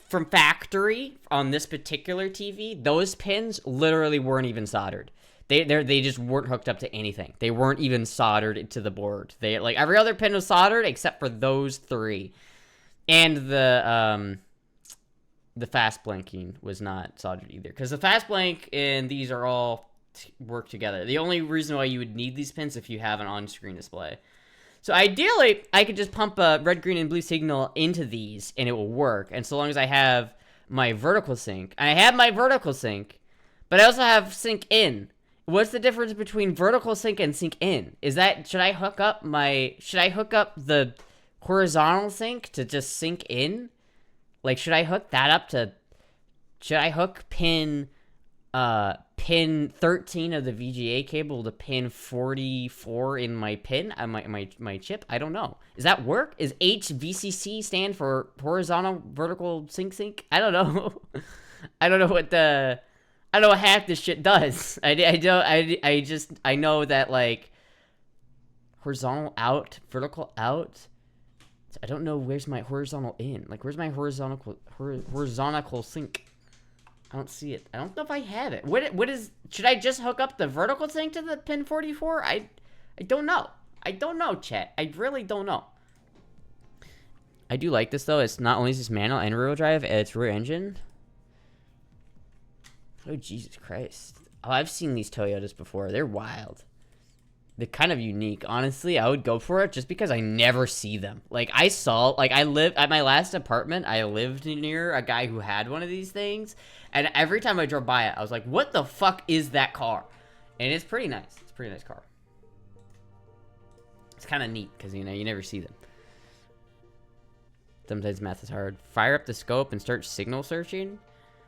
from factory on this particular TV, those pins literally weren't even soldered. They just weren't hooked up to anything. They weren't even soldered to the board. They, like, every other pin was soldered except for those three. And the fast blinking was not soldered either, because the fast blank and these are all work together. The only reason why you would need these pins if you have an on-screen display. So ideally, I could just pump a red, green, and blue signal into these, and it will work. And so long as I have my vertical sync, I have my vertical sync, but I also have sync in. What's the difference between vertical sync and sync in? Is that, should I hook up the horizontal sync to just sync in? Like, should I hook that up to, should I hook pin 13 of the VGA cable to pin 44 in my pin, my chip? I don't know. Does that work? Is HVCC stand for horizontal vertical sync? I don't know. I don't know what half this shit does. I know that, like, horizontal out, vertical out. I don't know where's my horizontal in. Like, where's my horizontal sync? I don't see it. I don't know if I have it. What is, should I just hook up the vertical sync to the pin 44? I don't know. I don't know, chat. I really don't know. I do like this though. It's not only just manual and rear-wheel drive, it's rear engine. Oh Jesus Christ! Oh, I've seen these Toyotas before. They're wild. They're kind of unique. Honestly, I would go for it just because I never see them. Like, I live at my last apartment, I lived near a guy who had one of these things, and every time I drove by it, I was like, what the fuck is that car? And it's pretty nice. It's a pretty nice car. It's kind of neat because, you know, you never see them. Sometimes math is hard. Fire up the scope and start signal searching.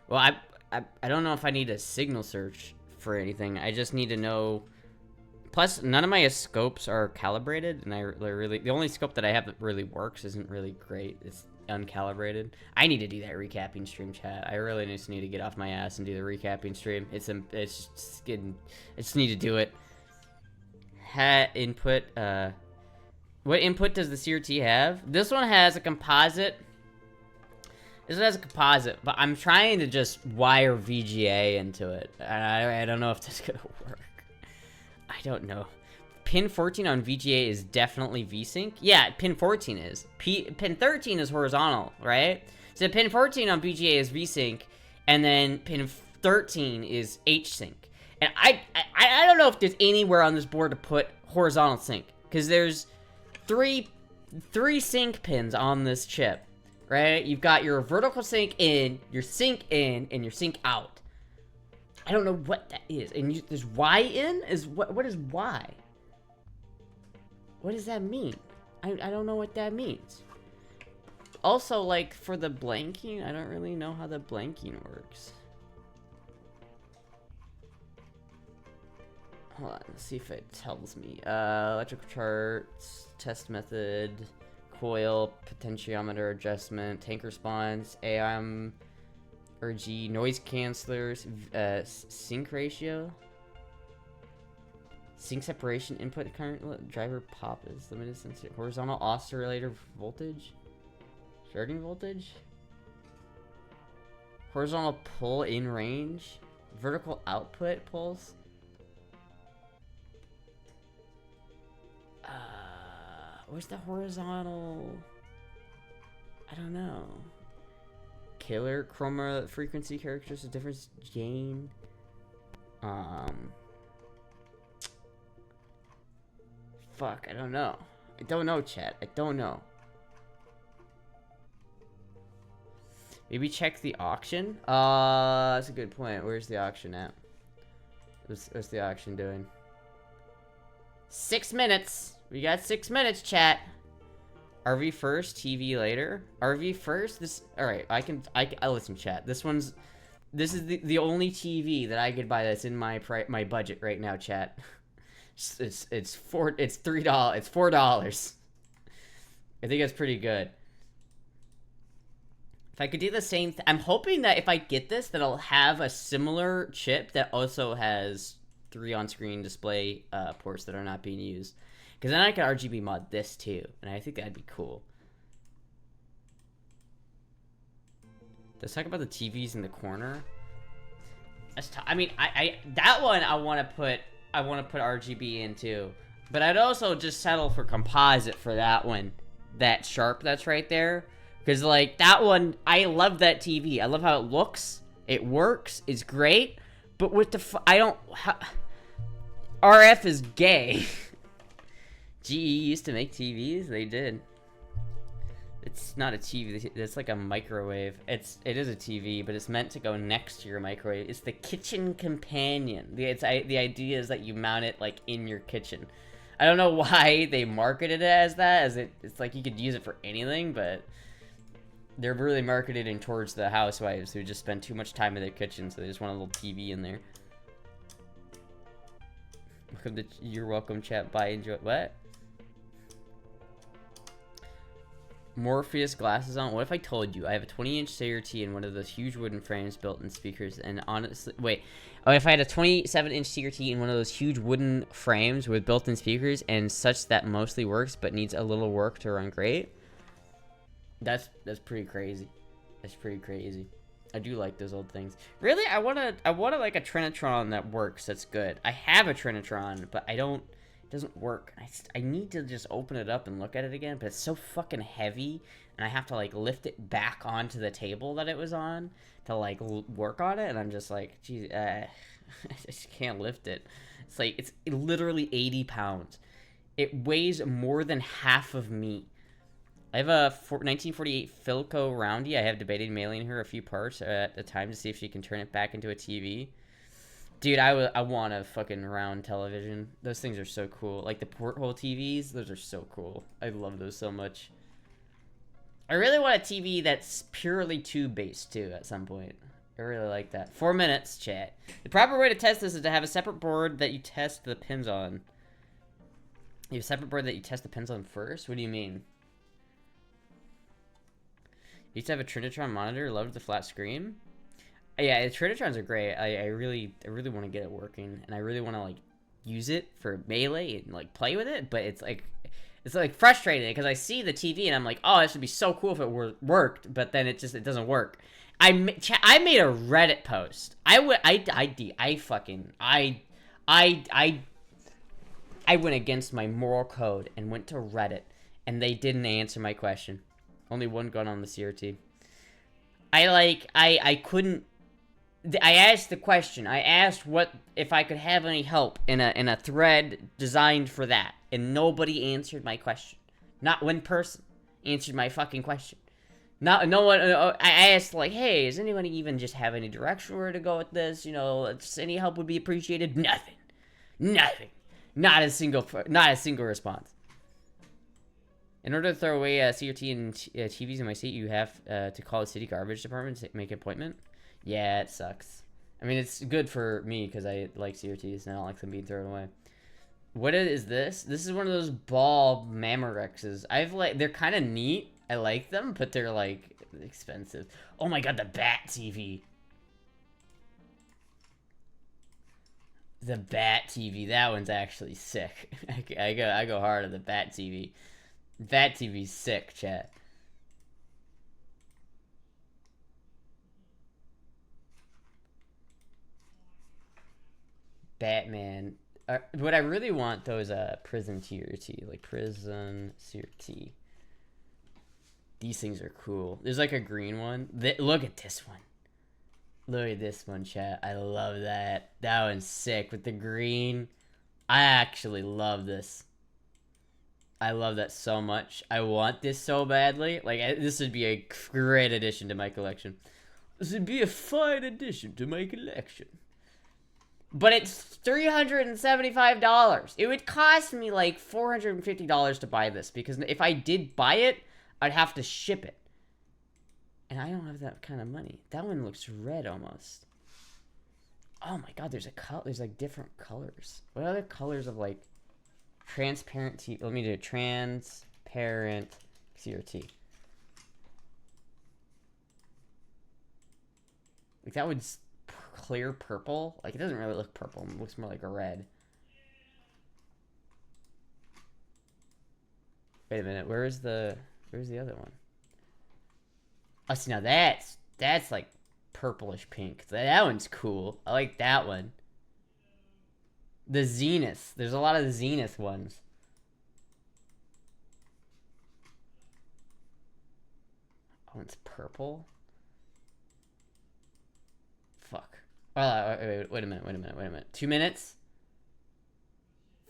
Well, I don't know if I need a signal search for anything. I just need to know. Plus, none of my scopes are calibrated, and the only scope that I have that really works isn't really great. It's uncalibrated. I need to do that recapping stream, chat. I really just need to get off my ass and do the recapping stream. I just need to do it. Hat input. What input does the CRT have? This one has a composite. This one has a composite, but I'm trying to just wire VGA into it. I don't know if that's gonna work. I don't know. Pin 14 on VGA is definitely VSync. Yeah, pin 14 is. Pin 13 is horizontal, right? So pin 14 on VGA is VSync, and then pin 13 is HSync. And I don't know if there's anywhere on this board to put horizontal sync, because there's three sync pins on this chip, right? You've got your vertical sync in, your sync in, and your sync out. I don't know what that is. And there's Y in? What is Y? What does that mean? I don't know what that means. Also, like, for the blanking, I don't really know how the blanking works. Hold on, let's see if it tells me. Electrical charts, test method, coil, potentiometer adjustment, tank response, AM, RG, noise cancelers, sync ratio, sync separation, input current, driver pop is limited sensor, horizontal oscillator voltage, starting voltage, horizontal pull in range, vertical output pulse. Where's the horizontal? I don't know. Killer chroma frequency characteristics difference gain. Fuck, I don't know. I don't know, chat. I don't know. Maybe check the auction. That's a good point. Where's the auction at? What's the auction doing? 6 minutes. We got 6 minutes, chat. RV first, TV later. RV first. This. All right. I listen, chat. This is the only TV that I could buy that's in my budget right now, chat. It's $3. It's $4. I think that's pretty good. If I could do the same I'm hoping that if I get this, that I'll have a similar chip that also has 3 on-screen display ports that are not being used. Because then I could RGB mod this too, and I think that'd be cool. Let's talk about the TVs in the corner. I mean, that one I want to put RGB in too, but I'd also just settle for composite for that one. That sharp that's right there, because like that one, I love that TV. I love how it looks. It works. It's great, but with the RF is gay. GE used to make TVs. They did. It's not a TV. It's like a microwave. It is a TV, but it's meant to go next to your microwave. It's the kitchen companion. The idea is that you mount it like in your kitchen. I don't know why they marketed it as that. It's like you could use it for anything, but they're really marketed towards the housewives who just spend too much time in their kitchen, so they just want a little TV in there. You're welcome, chat. Bye. Enjoy. What? Morpheus glasses on. What if I told you I have a 20-inch CRT in one of those huge wooden frames built in speakers, and honestly, wait. Oh, if I had a 27-inch CRT in one of those huge wooden frames with built-in speakers and such that mostly works but needs a little work to run great? That's pretty crazy. That's pretty crazy. I do like those old things. Really, I want like a Trinitron that works. That's good. I have a Trinitron, but I don't. It doesn't work. I need to just open it up and look at it again, but it's so fucking heavy, and I have to like lift it back onto the table that it was on to like work on it, and I'm just like, geez, I just can't lift it. It's like it's literally 80 pounds. It weighs more than half of me. I have a 1948 Philco Roundy. I have debated mailing her a few parts at the time to see if she can turn it back into a TV. Dude, I want a fucking round television. Those things are so cool. Like the porthole TVs, those are so cool. I love those so much. I really want a TV that's purely tube-based, too, at some point. I really like that. 4 minutes, chat. The proper way to test this is to have a separate board that you test the pins on. You have a separate board that you test the pins on first? What do you mean? You used to have a Trinitron monitor. Loved the flat screen. Yeah, the Trinitrons are great. I really want to get it working, and I really want to like use it for Melee and like play with it. But it's like frustrating because I see the TV and I'm like, oh, this would be so cool if it worked. But then it doesn't work. I made a Reddit post. I went against my moral code and went to Reddit, and they didn't answer my question. Only one gun on the CRT. I couldn't. I asked the question. I asked what if I could have any help in a thread designed for that, and nobody answered my question. Not one person answered my fucking question. No one. I asked like, hey, does anyone even just have any direction where to go with this? You know, just any help would be appreciated. Nothing. Not a single response. In order to throw away CRT and TVs in my seat, you have to call the city garbage department to make an appointment. Yeah, it sucks. I mean, it's good for me because I like CRTs and I don't like them being thrown away. What is this? This is one of those ball Mamorexes. They're kind of neat. I like them, but they're like expensive. Oh my god, the Bat TV. The Bat TV. That one's actually sick. I go hard on the Bat TV. Bat TV's sick, chat. Batman. What I really want though is a prison CRT, like prison CRT. These things are cool. There's like a green one. Look at this one. Look at this one, chat. I love that. That one's sick with the green. I actually love this. I love that so much. I want this so badly. Like, this would be a great addition to my collection. This would be a fine addition to my collection. But it's $375. It would cost me like $450 to buy this, because if I did buy it, I'd have to ship it. And I don't have that kind of money. That one looks red almost. Oh my god, there's like different colors. What other colors of like transparent TV? Let me do transparent CRT. Like that one's clear purple. Like it doesn't really look purple. It looks more like a red. Wait a minute. Where's the other one? Oh, see, now that's like purplish pink. That one's cool. I like that one. The Zenith. There's a lot of Zenith ones. Oh, it's purple. Fuck. Wait a minute. 2 minutes?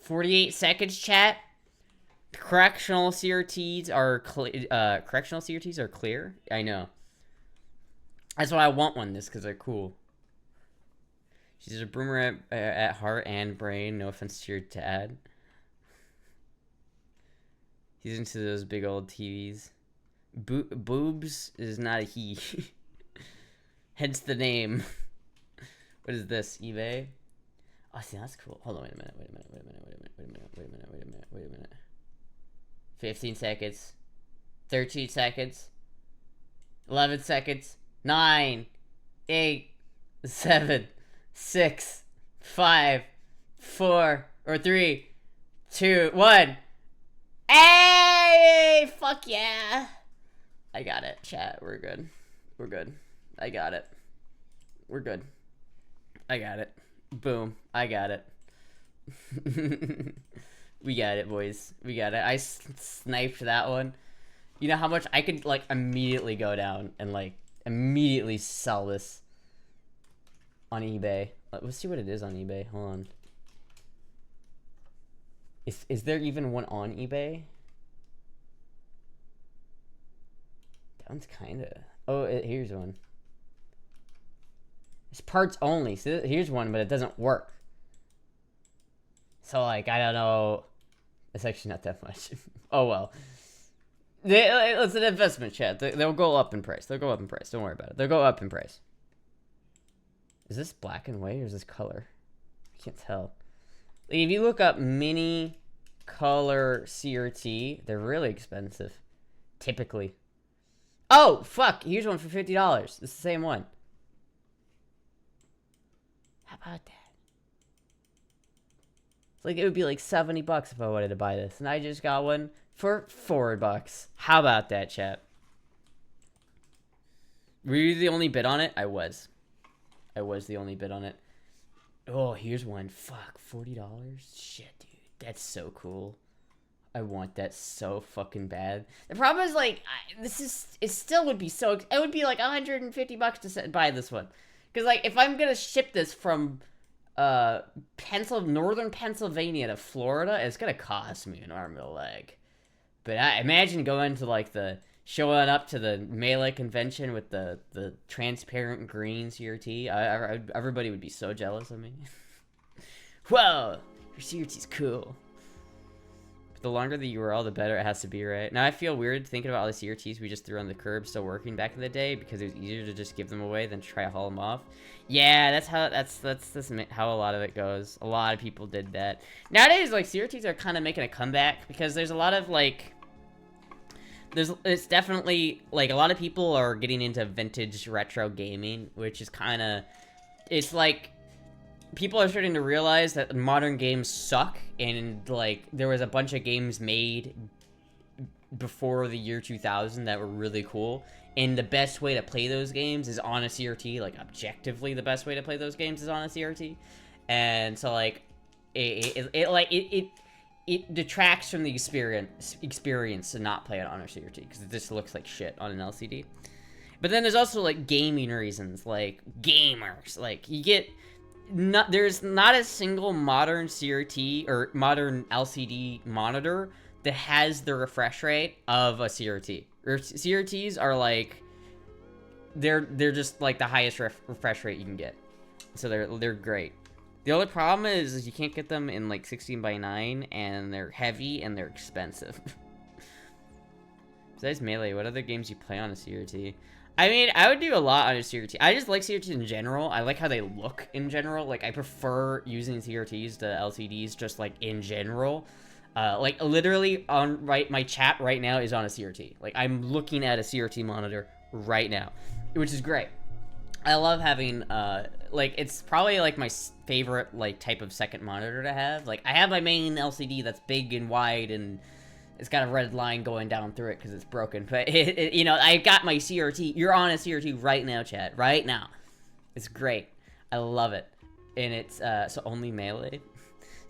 48 seconds, chat? Correctional CRTs are clear. I know. That's why I want one. Because they're cool. She's a boomer at heart and brain. No offense to your dad. He's into those big old TVs. Boobs is not a he. Hence the name. What is this? eBay? Oh, see, that's cool. Hold on, wait a minute. 15 seconds. 13 seconds. 11 seconds. 9, 8, 7, 6, 5, 4, or 3, 2, 1. Hey! Fuck yeah! I got it, chat. We're good. I got it. We're good. I got it. Boom. I got it. We got it, boys. We got it. I sniped that one. You know how much I could, like, immediately go down and, like, immediately sell this on eBay. Let's see what it is on eBay. Hold on. Is there even one on eBay? That one's kind of... Oh, here's one. It's parts only. So here's one, but it doesn't work. So, like, I don't know. It's actually not that much. Oh, well. It's an investment, chat. They'll go up in price. They'll go up in price. Don't worry about it. They'll go up in price. Is this black and white or is this color? I can't tell. Like, if you look up mini color CRT, they're really expensive. Typically. Oh, fuck. Here's one for $50. It's the same one. How about that? It's like, it would be like $70 if I wanted to buy this. And I just got one for $4. How about that, chat? Were you the only bid on it? I was. I was the only bid on it. Oh, here's one. Fuck, $40? Shit, dude. That's so cool. I want that so fucking bad. The problem is, like, it still would be so... It would be like $150 to buy this one. Because, like, if I'm going to ship this from northern Pennsylvania to Florida, it's going to cost me an arm and a leg. But I imagine going to, like, showing up to the Melee convention with the transparent green CRT. Everybody would be so jealous of me. Whoa, your CRT's cool. But the longer the URL, the better it has to be, right? Now I feel weird thinking about all the CRTs we just threw on the curb still working back in the day because it was easier to just give them away than try to haul them off. Yeah, that's how a lot of it goes. A lot of people did that. Nowadays, like, CRTs are kind of making a comeback because there's a lot of, like... It's definitely, like, a lot of people are getting into vintage retro gaming, which is kind of, it's like, people are starting to realize that modern games suck, and, like, there was a bunch of games made before the year 2000 that were really cool, and the best way to play those games is on a CRT, like, objectively the best way to play those games is on a CRT, and so, like, it detracts from the experience to not play it on a CRT because it just looks like shit on an LCD. But then there's also, like, gaming reasons, like gamers. Like, there's not a single modern CRT or modern LCD monitor that has the refresh rate of a CRT. CRTs are like, they're just like the highest refresh rate you can get, so they're great. The only problem is you can't get them in, like, 16:9, and they're heavy, and they're expensive. Besides Melee, what other games you play on a CRT? I mean, I would do a lot on a CRT. I just like CRTs in general. I like how they look in general. Like, I prefer using CRTs to LCDs just, like, in general. Like, literally, my chat right now is on a CRT. Like, I'm looking at a CRT monitor right now, which is great. I love having, like, it's probably, like, my favorite, like, type of second monitor to have. Like, I have my main LCD that's big and wide, and it's got a red line going down through it because it's broken. But, you know, I got my CRT. You're on a CRT right now, chat. Right now. It's great. I love it. And it's, so only Melee?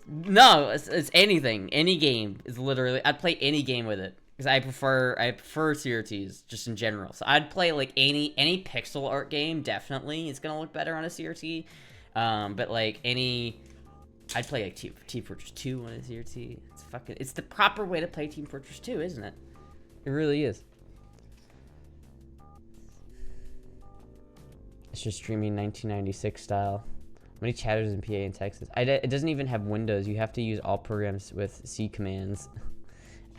No, it's anything. Any game is literally, I'd play any game with it. Because I prefer CRTs just in general. So I'd play, like, any pixel art game, definitely. It's gonna look better on a CRT. But, like, I'd play, like, Team Fortress 2 on a CRT. It's the proper way to play Team Fortress 2, isn't it? It really is. It's just streaming 1996 style. How many chatters in PA in Texas? It doesn't even have Windows. You have to use all programs with C commands.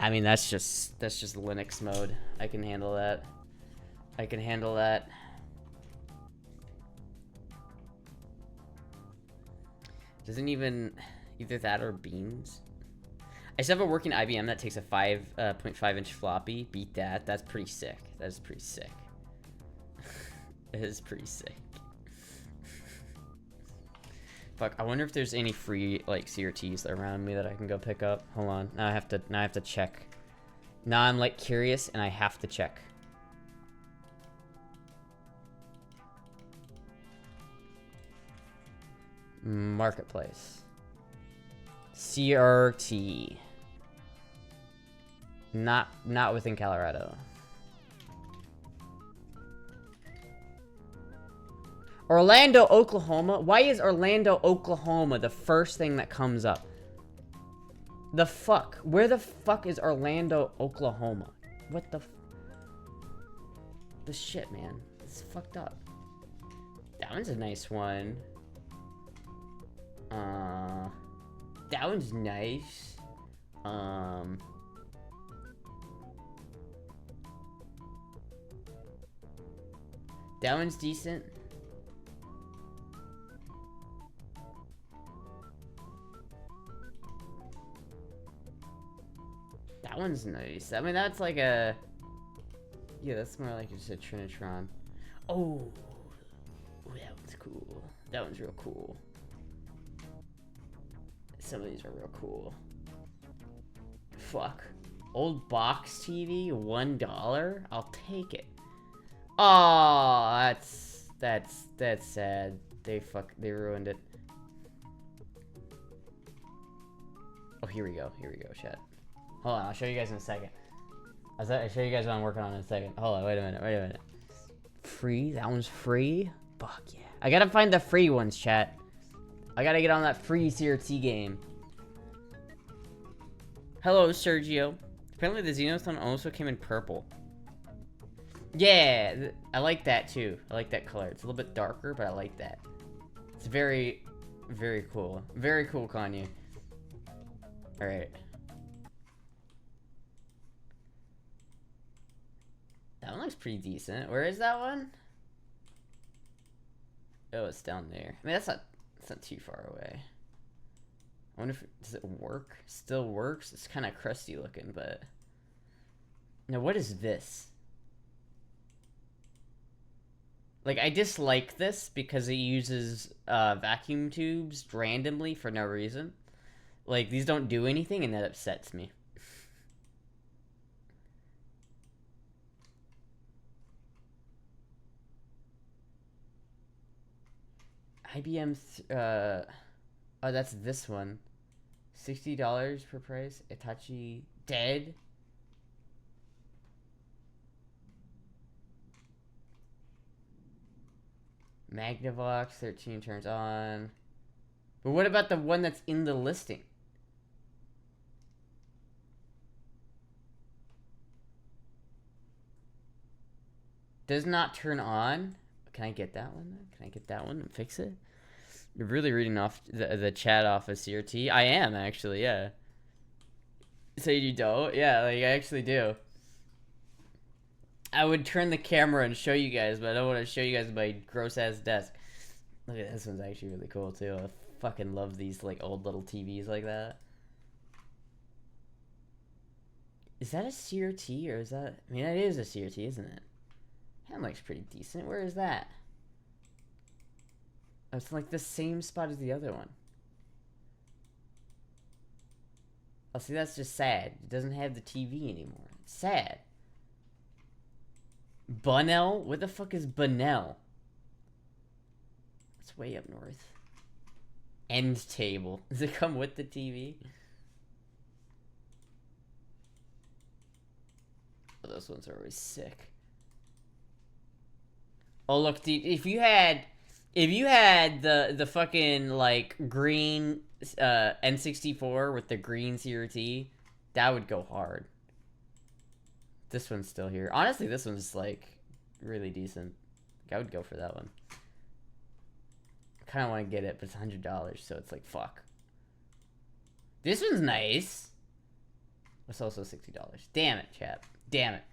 I mean, that's just Linux mode. I can handle that. I can handle that. Doesn't even either that or Beams. I still have a working IBM that takes a 5.5-inch floppy. Beat that. That's pretty sick. That is pretty sick. It is pretty sick. Fuck, I wonder if there's any free, like, CRTs around me that I can go pick up. Hold on. Now I have to check. Now I'm, like, curious and I have to check. Marketplace. CRT. Not within Colorado. Orlando, Oklahoma? Why is Orlando, Oklahoma the first thing that comes up? The fuck? Where the fuck is Orlando, Oklahoma? What the shit, man. It's fucked up. That one's a nice one. That one's nice. That one's decent. That one's nice. I mean, that's like a... Yeah, that's more like just a Trinitron. Oh, that one's cool. That one's real cool. Some of these are real cool. Fuck. Old box TV, $1? I'll take it. Oh, that's sad. They ruined it. Oh, here we go, chat. Hold on, I'll show you guys in a second. I'll show you guys what I'm working on in a second. Hold on, wait a minute. Free? That one's free? Fuck yeah. I gotta find the free ones, chat. I gotta get on that free CRT game. Hello, Sergio. Apparently the Xenophon also came in purple. Yeah, I like that too. I like that color. It's a little bit darker, but I like that. It's very, very cool. Very cool, Kanye. Alright. That one looks pretty decent. Where is that one? Oh, it's down there. I mean, that's not too far away. I wonder if does it work? Still works? It's kind of crusty looking, but... Now, what is this? Like, I dislike this because it uses vacuum tubes randomly for no reason. Like, these don't do anything, and that upsets me. IBM, oh, that's this one. $60 per price. Itachi dead. Magnavox 13 turns on. But what about the one that's in the listing? Does not turn on. Can I get that one? Can I get that one and fix it? You're really reading off the chat off of CRT. I am actually, yeah. So you don't? Yeah, like I actually do. I would turn the camera and show you guys, but I don't want to show you guys my gross ass desk. Look at this one's actually really cool too. I fucking love these like old little TVs like that. Is that a CRT or is that? I mean, that is a CRT, isn't it? That looks pretty decent. Where is that? Oh, it's like the same spot as the other one. Oh, see, that's just sad. It doesn't have the TV anymore. It's sad. Bunnell? What the fuck is Bunnell? It's way up north. End table. Does it come with the TV? Oh, those ones are always sick. Oh, look, dude, if you had the fucking like green N64 with the green CRT, that would go hard. This one's still here. Honestly, this one's like really decent. Like, I would go for that one. I kind of want to get it, but it's $100, so it's like fuck. This one's nice. It's also $60. Damn it, chap. Damn it.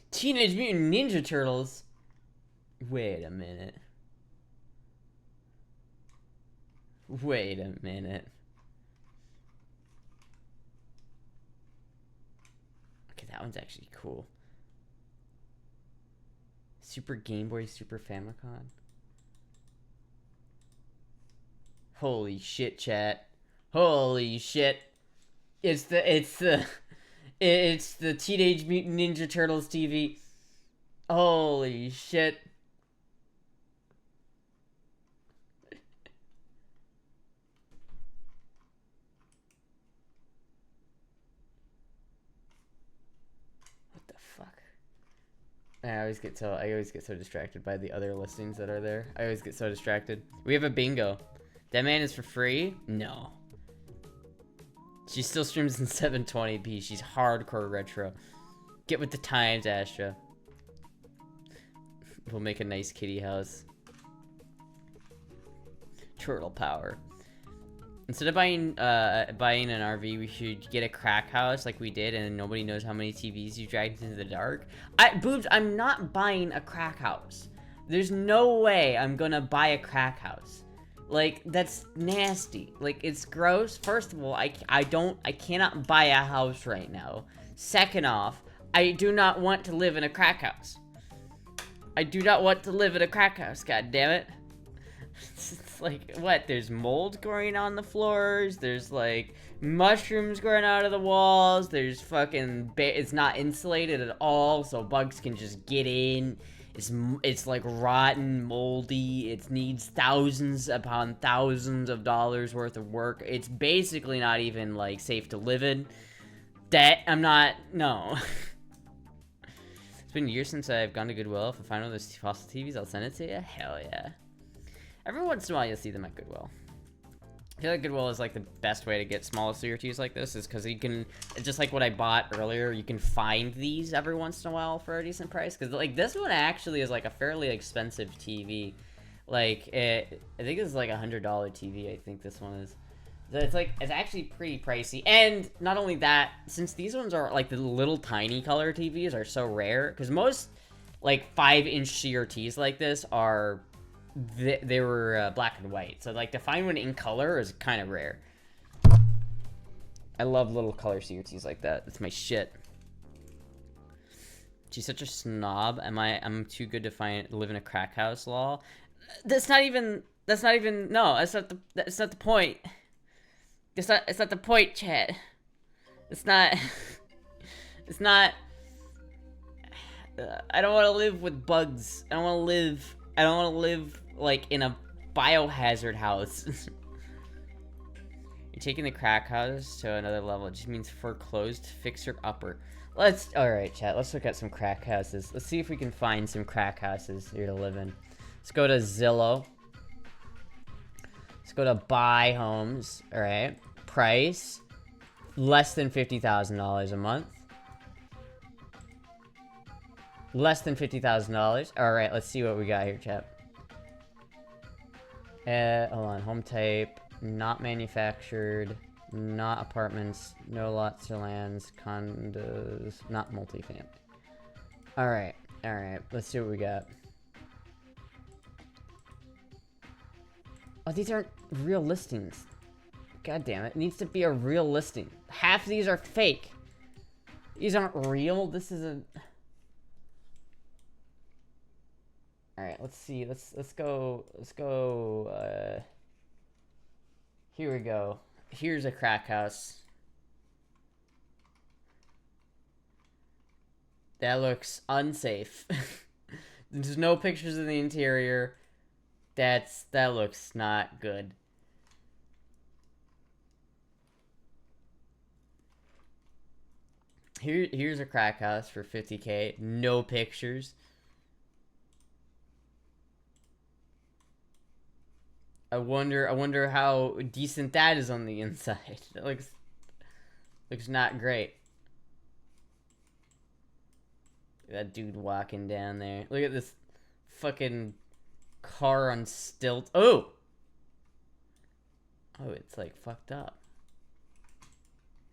Teenage Mutant Ninja Turtles. Wait a minute. Wait a minute. Okay, that one's actually cool. Super Game Boy, Super Famicom. Holy shit, chat. Holy shit. It's the Teenage Mutant Ninja Turtles TV. Holy shit. I always get so distracted by the other listings that are there. I always get so distracted. We have a bingo. That man is for free? No. She still streams in 720p. She's hardcore retro. Get with the times, Astra. We'll make a nice kitty house. Turtle power. Instead of buying an RV, we should get a crack house like we did, and nobody knows how many TVs you dragged into the dark. Boobs, I'm not buying a crack house. There's no way I'm gonna buy a crack house. Like, that's nasty. Like, it's gross. First of all, I cannot buy a house right now. Second off, I do not want to live in a crack house. I do not want to live in a crack house, god damn it. It's like, what? There's mold growing on the floors. There's, like, mushrooms growing out of the walls. There's fucking... It's not insulated at all, so bugs can just get in. It's like rotten, moldy. It needs thousands upon thousands of dollars worth of work. It's basically not even, like, safe to live in. No. It's been years since I've gone to Goodwill. If I find one of those fossil TVs, I'll send it to you. Hell yeah. Every once in a while, you'll see them at Goodwill. I feel like Goodwill is, like, the best way to get small CRTs like this, is because you can, just like what I bought earlier, you can find these every once in a while for a decent price. Because, like, this one actually is, like, a fairly expensive TV. Like, I think it's, like, a $100 TV, I think this one is. So it's actually pretty pricey. And not only that, since these ones are, like, the little tiny color TVs are so rare, because most, like, 5-inch CRTs like this are... They were black and white, so like to find one in color is kind of rare. I love little color CRTs like that. It's my shit. She's such a snob. I'm too good to live in a crack house. Lol. That's not even. No, that's not the point. It's not the point, chat. It's not. It's not. I don't want to live with bugs. I don't want to live like in a biohazard house. You're taking the crack house to another level. It just means foreclosed fixer upper. Alright, chat, let's look at some crack houses. Let's see if we can find some crack houses here to live in. Let's go to Zillow. Let's go to buy homes. Alright. Price. Less than $50,000 a month. Less than $50,000. Alright, let's see what we got here, chat. Hold on. Home type. Not manufactured. Not apartments. No lots or lands. Condos. Not multifamily. Alright. Alright. Let's see what we got. Oh, these aren't real listings. God damn it. It needs to be a real listing. Half of these are fake. These aren't real. This isn't... Alright, let's see. Let's go. Here we go. Here's a crack house. That looks unsafe. There's no pictures of the interior. That looks not good. Here's a crack house for $50K. No pictures. I wonder how decent that is on the inside. It looks not great. That dude walking down there. Look at this fucking car on stilts. Oh, it's like fucked up.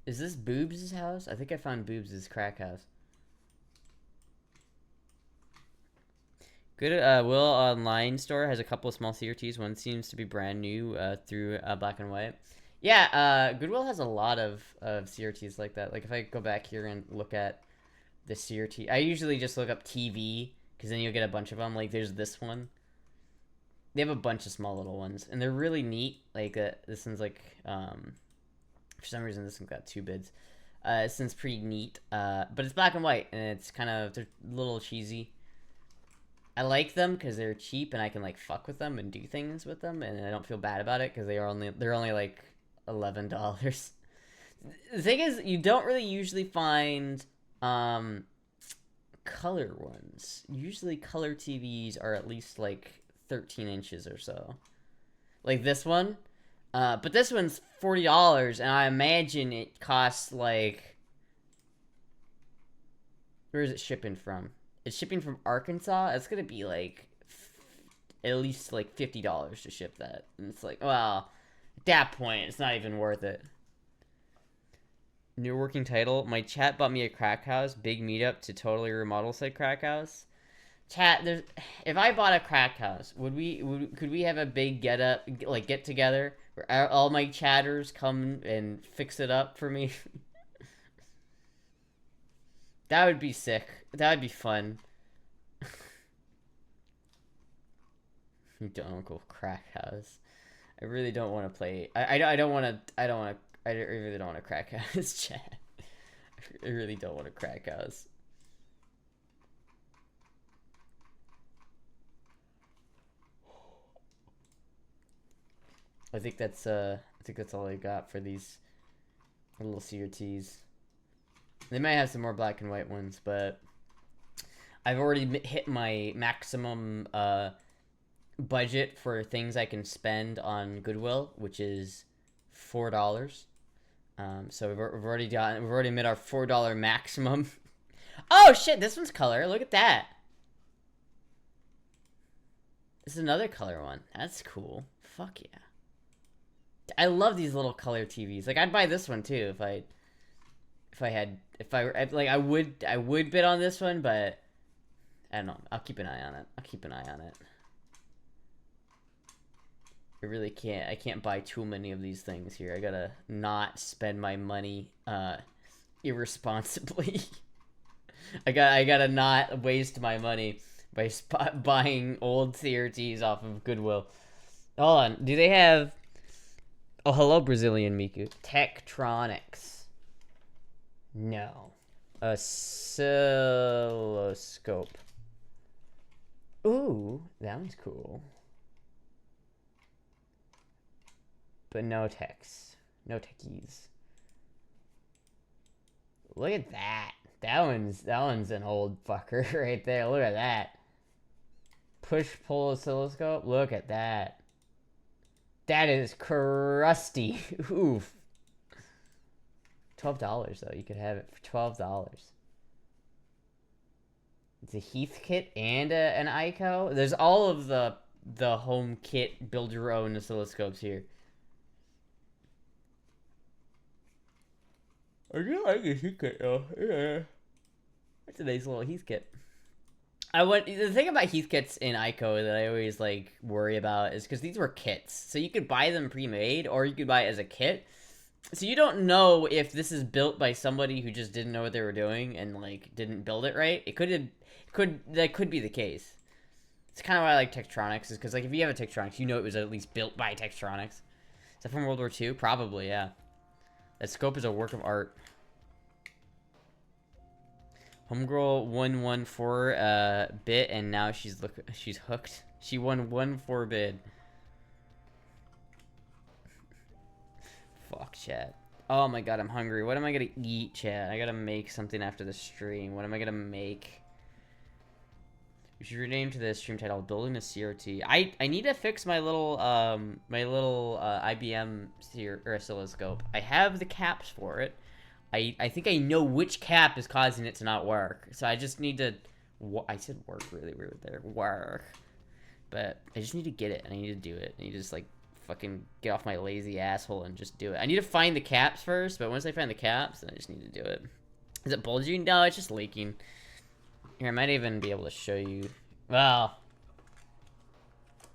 Is this Boobs' house? I think I found Boobs' crack house. Good. Will Online Store has a couple of small CRTs. One seems to be brand new through Black and White. Yeah, Goodwill has a lot of CRTs like that. Like if I go back here and look at the CRT, I usually just look up TV because then you'll get a bunch of them. Like there's this one. They have a bunch of small little ones, and they're really neat. Like this one's like, for some reason this one's got 2 bids. This one's pretty neat, but it's black and white, and it's kind of, they're a little cheesy. I like them because they're cheap, and I can like fuck with them and do things with them, and I don't feel bad about it because they're only like $11. The thing is, you don't really usually find color ones. Usually color TVs are at least like 13 inches or so. Like this one. But this one's $40, and I imagine it costs like... Where is it shipping from? It's shipping from Arkansas. It's gonna be like at least like $50 to ship that. And it's like, well, at that point, it's not even worth it. New working title. My chat bought me a crack house. Big meetup to totally remodel said crack house. Chat, if I bought a crack house, could we have a big get together where all my chatters come and fix it up for me? That would be sick. That would be fun. Don't go crack house. I really don't want to play. I really don't want to crack house, chat. I really don't want to crack house. I think that's all I got for these little CRTs. They might have some more black and white ones, but I've already hit my maximum budget for things I can spend on Goodwill, which is $4. So we've already made our $4 maximum. Oh shit! This one's color. Look at that. This is another color one. That's cool. Fuck yeah. I love these little color TVs. Like, I'd buy this one too I would bid on this one, but I don't know. I'll keep an eye on it. I really can't. I can't buy too many of these things here. I gotta not spend my money irresponsibly. I gotta not waste my money by buying old CRTs off of Goodwill. Hold on. Do they have... Oh, hello, Brazilian Miku. Tektronix. No. Oscilloscope. Ooh, that one's cool. But no techs. No techies. Look at that. That one's an old fucker right there. Look at that. Push-pull oscilloscope. Look at that. That is crusty. Oof. $12 though. You could have it for $12. It's a Heath kit and an ICO. There's all of the home kit, build your own oscilloscopes here. I do like a Heath kit though. Yeah. It's a nice little Heath kit. The thing about Heath kits in ICO that I always like worry about is because these were kits, so you could buy them pre-made or you could buy it as a kit. So you don't know if this is built by somebody who just didn't know what they were doing and like didn't build it right. That could be the case. It's kind of why I like Tektronix, is because like if you have a Tektronix, you know it was at least built by Tektronix. Is that from World War II? Probably, yeah. That scope is a work of art. Homegirl won 1-4 bit, and now she's hooked. She won 1-4 bid. Fuck, chat. Oh my god, I'm hungry. What am I gonna eat, chat? I gotta make something after the stream. What am I gonna make? We should rename to the stream title "Building a CRT." I need to fix my little IBM oscilloscope. I have the caps for it. I think I know which cap is causing it to not work. So I just need to... I said work really weird there. Work. But I just need to get it, and I need to do it. I need to just, like, fucking get off my lazy asshole and just do it. I need to find the caps first, but once I find the caps, then I just need to do it. Is it bulging? No, it's just leaking. Here, I might even be able to show you... Well...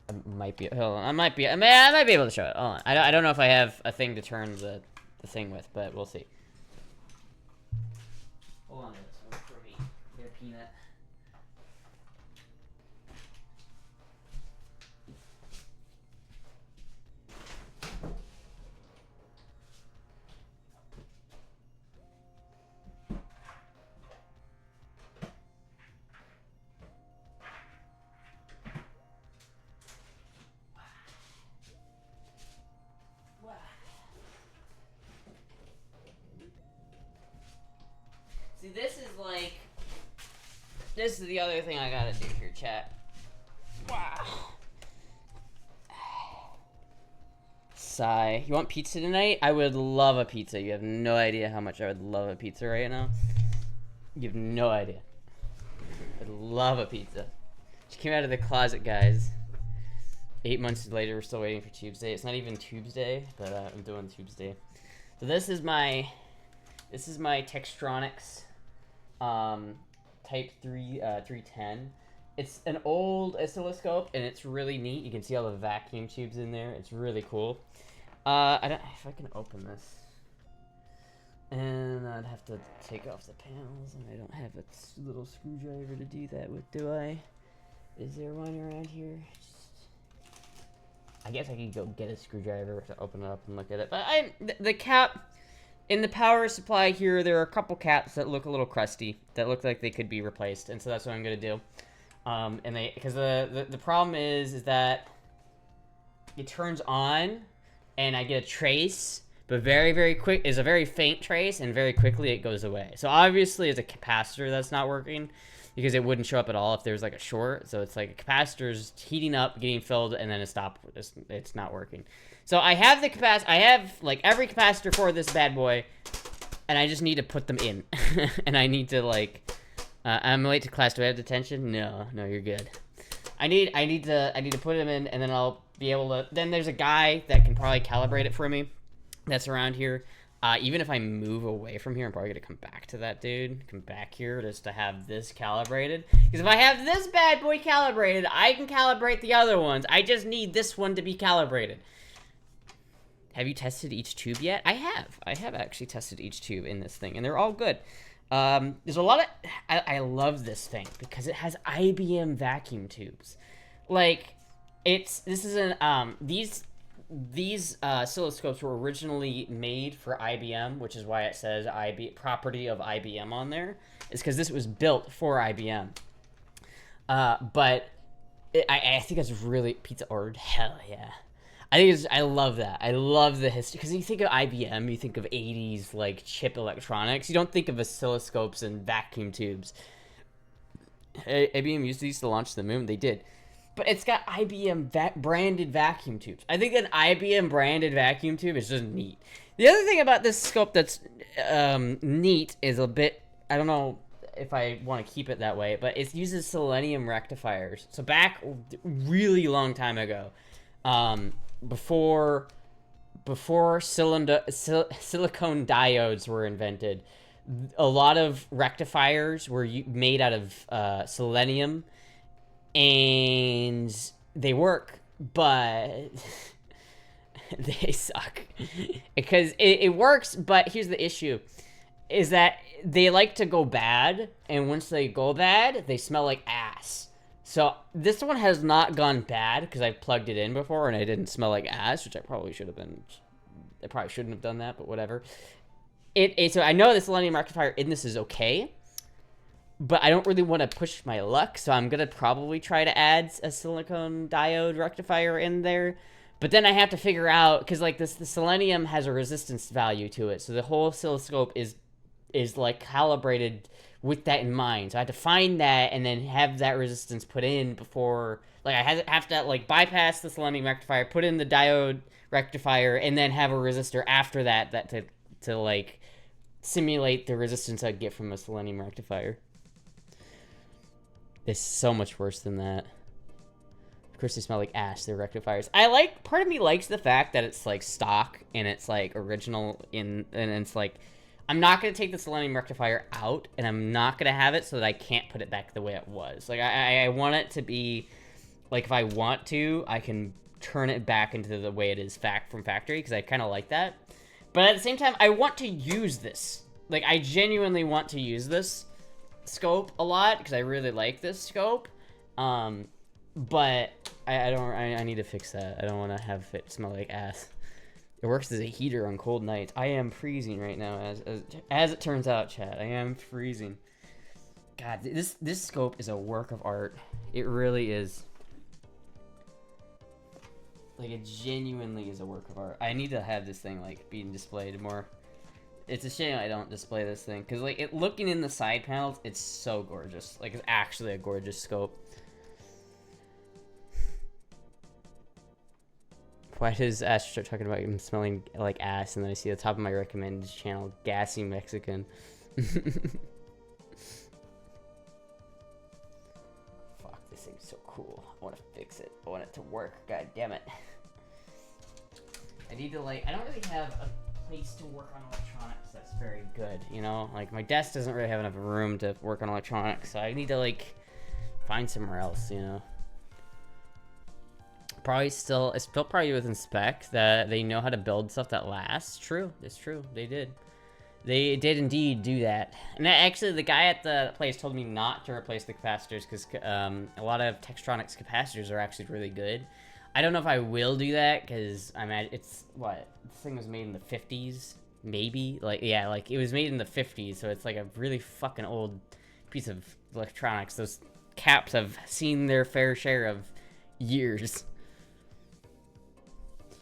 I might be... Hold on. I might be able to show it. Hold on. I don't know if I have a thing to turn the thing with, but we'll see. Hold on to this one for me. Get a peanut. See, this is like This is the other thing I gotta do here, chat. Wow. Sigh. You want pizza tonight? I would love a pizza. You have no idea how much I would love a pizza right now. You have no idea. I'd love a pizza. She came out of the closet, guys. 8 months later, we're still waiting for Tuesday. It's not even Tuesday, but I'm doing Tuesday. So this is my Textronics Type 310. It's an old oscilloscope, and it's really neat. You can see all the vacuum tubes in there. It's really cool. I don't if I can open this. And I'd have to take off the panels, and I don't have a little screwdriver to do that with, do I? Is there one around here? I guess I could go get a screwdriver to open it up and look at it. But the cap in the power supply here, there are a couple caps that look a little crusty, that look like they could be replaced, and so that's what I'm gonna do. Because the problem is that it turns on, and I get a trace, but very quick is a very faint trace, and very quickly it goes away. So obviously it's a capacitor that's not working, because it wouldn't show up at all if there's like a short. So it's like a capacitor's heating up, getting filled, and then it's not working. So I have the I have like every capacitor for this bad boy, and I just need to put them in. And I need to like, I'm late to class. Do I have detention? No, you're good. I need to put them in, and then I'll be able to. Then there's a guy that can probably calibrate it for me. That's around here. Even if I move away from here, I'm probably gonna come back to that dude. Come back here just to have this calibrated. Because if I have this bad boy calibrated, I can calibrate the other ones. I just need this one to be calibrated. Have you tested each tube yet? I have. I have actually tested each tube in this thing, and they're all good. There's a lot of... I love this thing because it has IBM vacuum tubes. Like, these oscilloscopes were originally made for IBM, which is why it says property of IBM on there. It's because this was built for IBM. But I think it's really pizza ordered. Hell yeah. I love that. I love the history. Because you think of IBM, you think of 80s like chip electronics. You don't think of oscilloscopes and vacuum tubes. IBM used these to launch the moon. They did. But it's got IBM branded vacuum tubes. I think an IBM branded vacuum tube is just neat. The other thing about this scope that's neat is a bit, I don't know if I want to keep it that way, but it uses selenium rectifiers. So back really long time ago, before silicone diodes were invented, a lot of rectifiers were made out of selenium. And they work, but they suck. Because it works, but here's the issue. Is that they like to go bad, and once they go bad, they smell like ass. So this one has not gone bad, because I plugged it in before, and I didn't smell like ass, which I probably should have been... I probably shouldn't have done that, but whatever. So I know the selenium rectifier in this is okay, but I don't really want to push my luck, so I'm going to probably try to add a silicone diode rectifier in there. But then I have to figure out, because like the selenium has a resistance value to it, so the whole oscilloscope is like calibrated with that in mind. So I have to find that and then have that resistance put in before, like I have to like bypass the selenium rectifier, put in the diode rectifier, and then have a resistor after that to like simulate the resistance I'd get from a selenium rectifier. It's so much worse than that. Of course, they smell like ash. They're rectifiers. Part of me likes the fact that it's like stock and it's like original and it's like, I'm not going to take the selenium rectifier out, and I'm not going to have it so that I can't put it back the way it was. Like, I want it to be, like, if I want to, I can turn it back into the way it is from factory, because I kind of like that. But at the same time, I want to use this. Like, I genuinely want to use this scope a lot, because I really like this scope. But I need to fix that. I don't want to have it smell like ass. It works as a heater on cold nights. I am freezing right now, as it turns out, chat. I am freezing. God, this scope is a work of art. It really is. Like, it genuinely is a work of art. I need to have this thing, like, being displayed more. It's a shame I don't display this thing, because, like, looking in the side panels, it's so gorgeous. Like, it's actually a gorgeous scope. Why does Astra start talking about him smelling like ass, and then I see the top of my recommended channel, Gassy Mexican. Fuck, this thing's so cool. I want to fix it. I want it to work. God damn it. I need to, like, I don't really have a place to work on electronics that's very good, you know? Like, my desk doesn't really have enough room to work on electronics, so I need to, like, find somewhere else, you know? It's still probably within spec that they know how to build stuff that lasts. True, it's true. They did indeed do that. And actually, the guy at the place told me not to replace the capacitors because a lot of Textronics capacitors are actually really good. I don't know if I will do that because it's what, this thing was made in the 50s, maybe. Like, yeah, like it was made in the 50s, so it's like a really fucking old piece of electronics. Those caps have seen their fair share of years.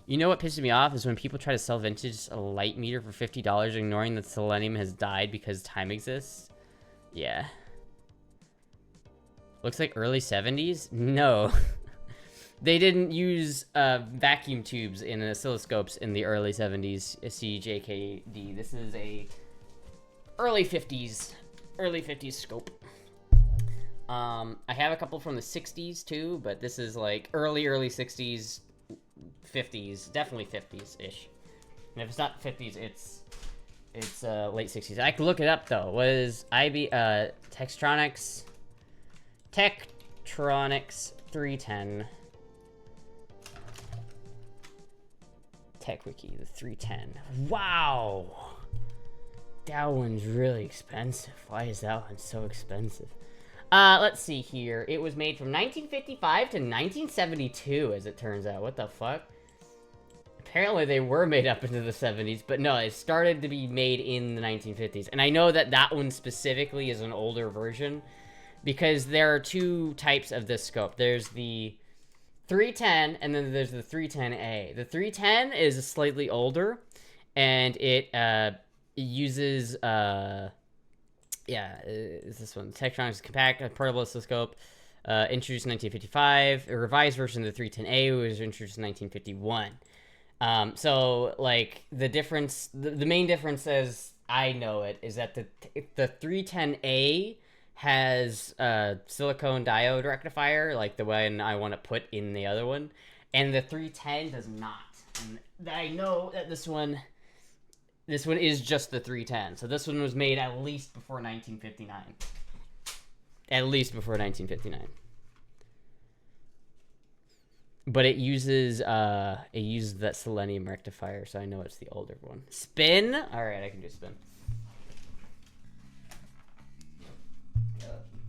You know what pisses me off is when people try to sell vintage a light meter for $50, ignoring that selenium has died because time exists. Yeah. Looks like early 70s? No. They didn't use vacuum tubes in oscilloscopes in the early 70s. CJKD. This is a early 50s scope. I have a couple from the 60s too, but this is like early 60s. 50s, definitely 50s-ish. And if it's not 50s, it's late 60s. I can look it up though. What is Textronics 310 TechWiki, the 310. Wow, that one's really expensive. Why is that one so expensive? Let's see here. It was made from 1955 to 1972, as it turns out. What the fuck? Apparently they were made up into the 70s, but no, it started to be made in the 1950s. And I know that that one specifically is an older version, because there are two types of this scope. There's the 310, and then there's the 310A. The 310 is slightly older, and it uses... is this one. Tektronix compact portable oscilloscope, introduced in 1955. A revised version of the 310A was introduced in 1951. So, like, the difference, the main difference as I know it, is that the 310A has a silicone diode rectifier, like the one I want to put in the other one, and the 310 does not. And I know that this one is just the 310. So this one was made at least before 1959. At least before 1959. But it uses that selenium rectifier, so I know it's the older one. Spin? Alright, I can do spin.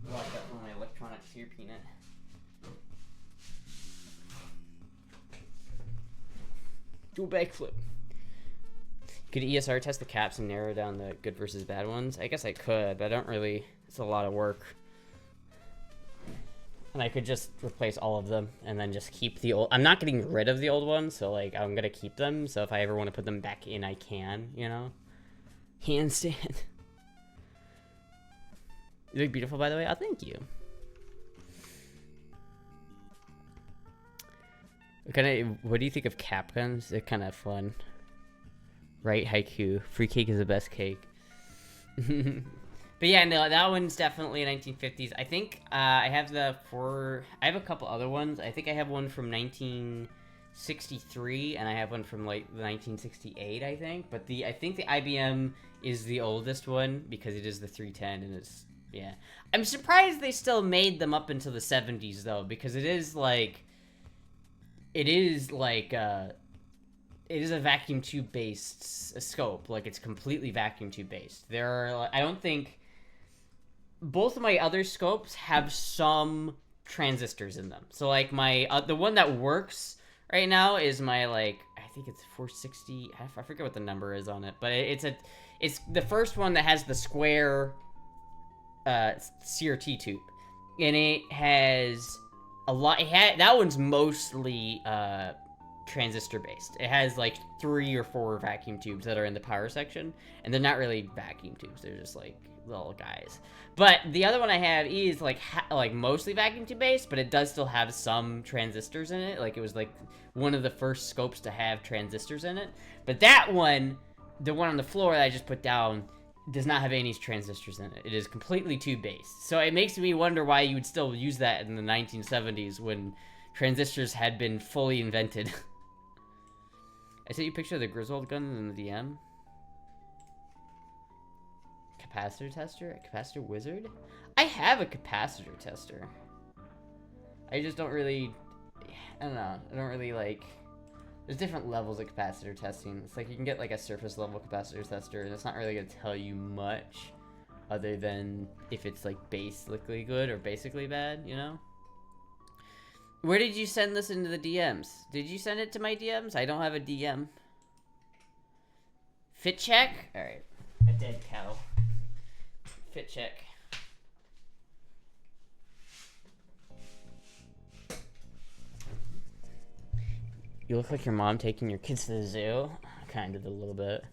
Lock up on my electronics here, Peanut. Do a backflip. Could ESR test the caps and narrow down the good versus bad ones? I guess I could, but I don't really... It's a lot of work. And I could just replace all of them and then just keep the old... I'm not getting rid of the old ones, so, like, I'm gonna keep them. So if I ever want to put them back in, I can, you know? Handstand. You look beautiful, by the way. Oh, thank you. What do you think of cap guns? They're kind of fun. Right, Haiku. Free cake is the best cake. But yeah, no, that one's definitely 1950s. I think I have I have a couple other ones. I think I have one from 1963, and I have one from like 1968, I think. But I think the IBM is the oldest one because it is the 310, and it's, yeah. I'm surprised they still made them up until the 70s though, because it is a vacuum tube based scope. Like, it's completely vacuum tube based. I don't think both of my other scopes have some transistors in them. So like the one that works right now is my, like, I think it's 460. I forget what the number is on it, but it's the first one that has the square CRT tube, and it has a lot. That one's mostly transistor based. It has like 3 or 4 vacuum tubes that are in the power section, and they're not really vacuum tubes. They're just like little guys. But the other one I have is like mostly vacuum tube based, but it does still have some transistors in it. Like it was like one of the first scopes to have transistors in it. But that one, the one on the floor that I just put down, does not have any transistors in it. It is completely tube based. So it makes me wonder why you would still use that in the 1970s when transistors had been fully invented. I sent you a picture of the Griswold gun in the DM. Capacitor tester? A capacitor wizard? I have a capacitor tester. I just don't really... I don't know. I don't really like... There's different levels of capacitor testing. It's like you can get like a surface level capacitor tester, and it's not really going to tell you much other than if it's like basically good or basically bad, you know? Where did you send this into the DMs? Did you send it to my DMs? I don't have a DM. Fit check? Alright. A dead cow. Fit check. You look like your mom taking your kids to the zoo. Kind of, a little bit.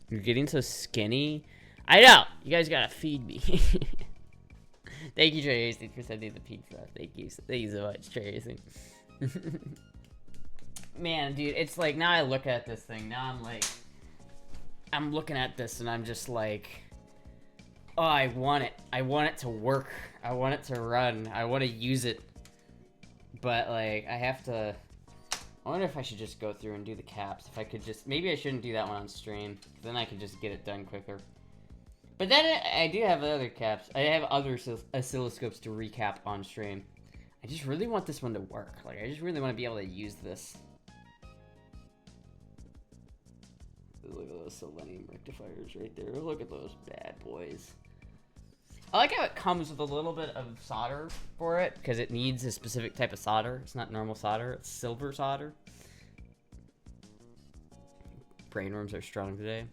You're getting so skinny. I know! You guys gotta feed me. Thank you, Trey Racing, for sending the pizza. Thank you so much, Trey Racing. Man, dude, it's like, now I look at this thing, now I'm like... I'm looking at this and I'm just like... Oh, I want it. I want it to work. I want it to run. I want to use it. But, like, I have to... I wonder if I should just go through and do the caps. If I could just... Maybe I shouldn't do that one on stream. Then I could just get it done quicker. But then I do have other caps. I have other oscilloscopes to recap on stream. I just really want this one to work. Like, I just really want to be able to use this. Look at those selenium rectifiers right there. Look at those bad boys. I like how it comes with a little bit of solder for it, because it needs a specific type of solder. It's not normal solder, it's silver solder. Brainworms are strong today.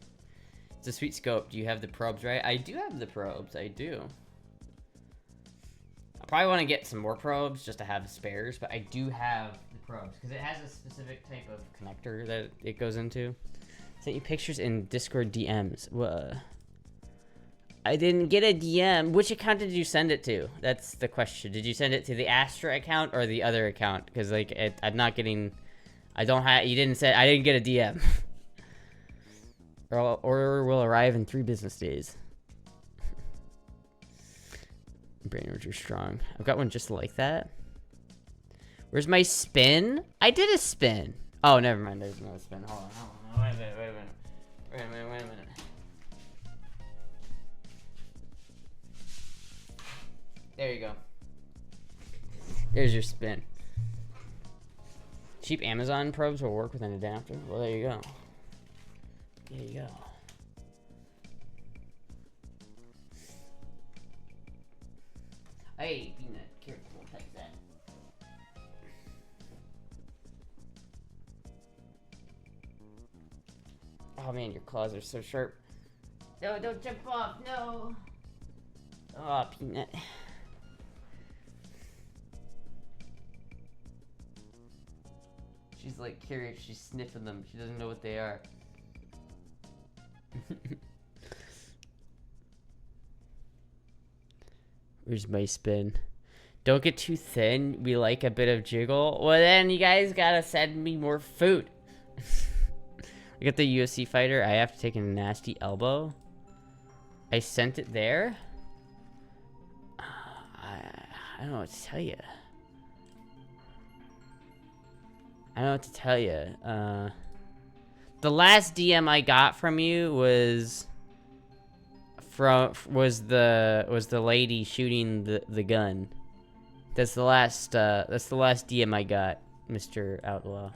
It's a sweet scope. Do you have the probes, right? I do have the probes, I do. I probably want to get some more probes just to have spares, but I do have the probes, because it has a specific type of connector that it goes into. Sent you pictures in Discord DMs. What? I didn't get a DM. Which account did you send it to? That's the question. Did you send it to the Astra account or the other account? Because like I'm not getting. I don't have. You didn't say. I didn't get a DM. or will arrive in 3 business days. Brainworms are strong. I've got one just like that. Where's my spin? I did a spin. Oh, never mind. There's no spin. Hold on. Wait a minute. There you go. There's your spin. Cheap Amazon probes will work with an adapter. Well, there you go. There you go. Hey, Peanut, careful, take that. Oh man, your claws are so sharp. No, don't jump off, no! Oh, Peanut. She's like curious, she's sniffing them. She doesn't know what they are. Where's my spin? Don't get too thin. We like a bit of jiggle. Well, then you guys gotta send me more food. I got the UFC fighter. I have to take a nasty elbow. I sent it there. I don't know what to tell you. I don't know what to tell you. The last DM I got from you was the lady shooting the gun. That's the last DM I got, Mr. Outlaw.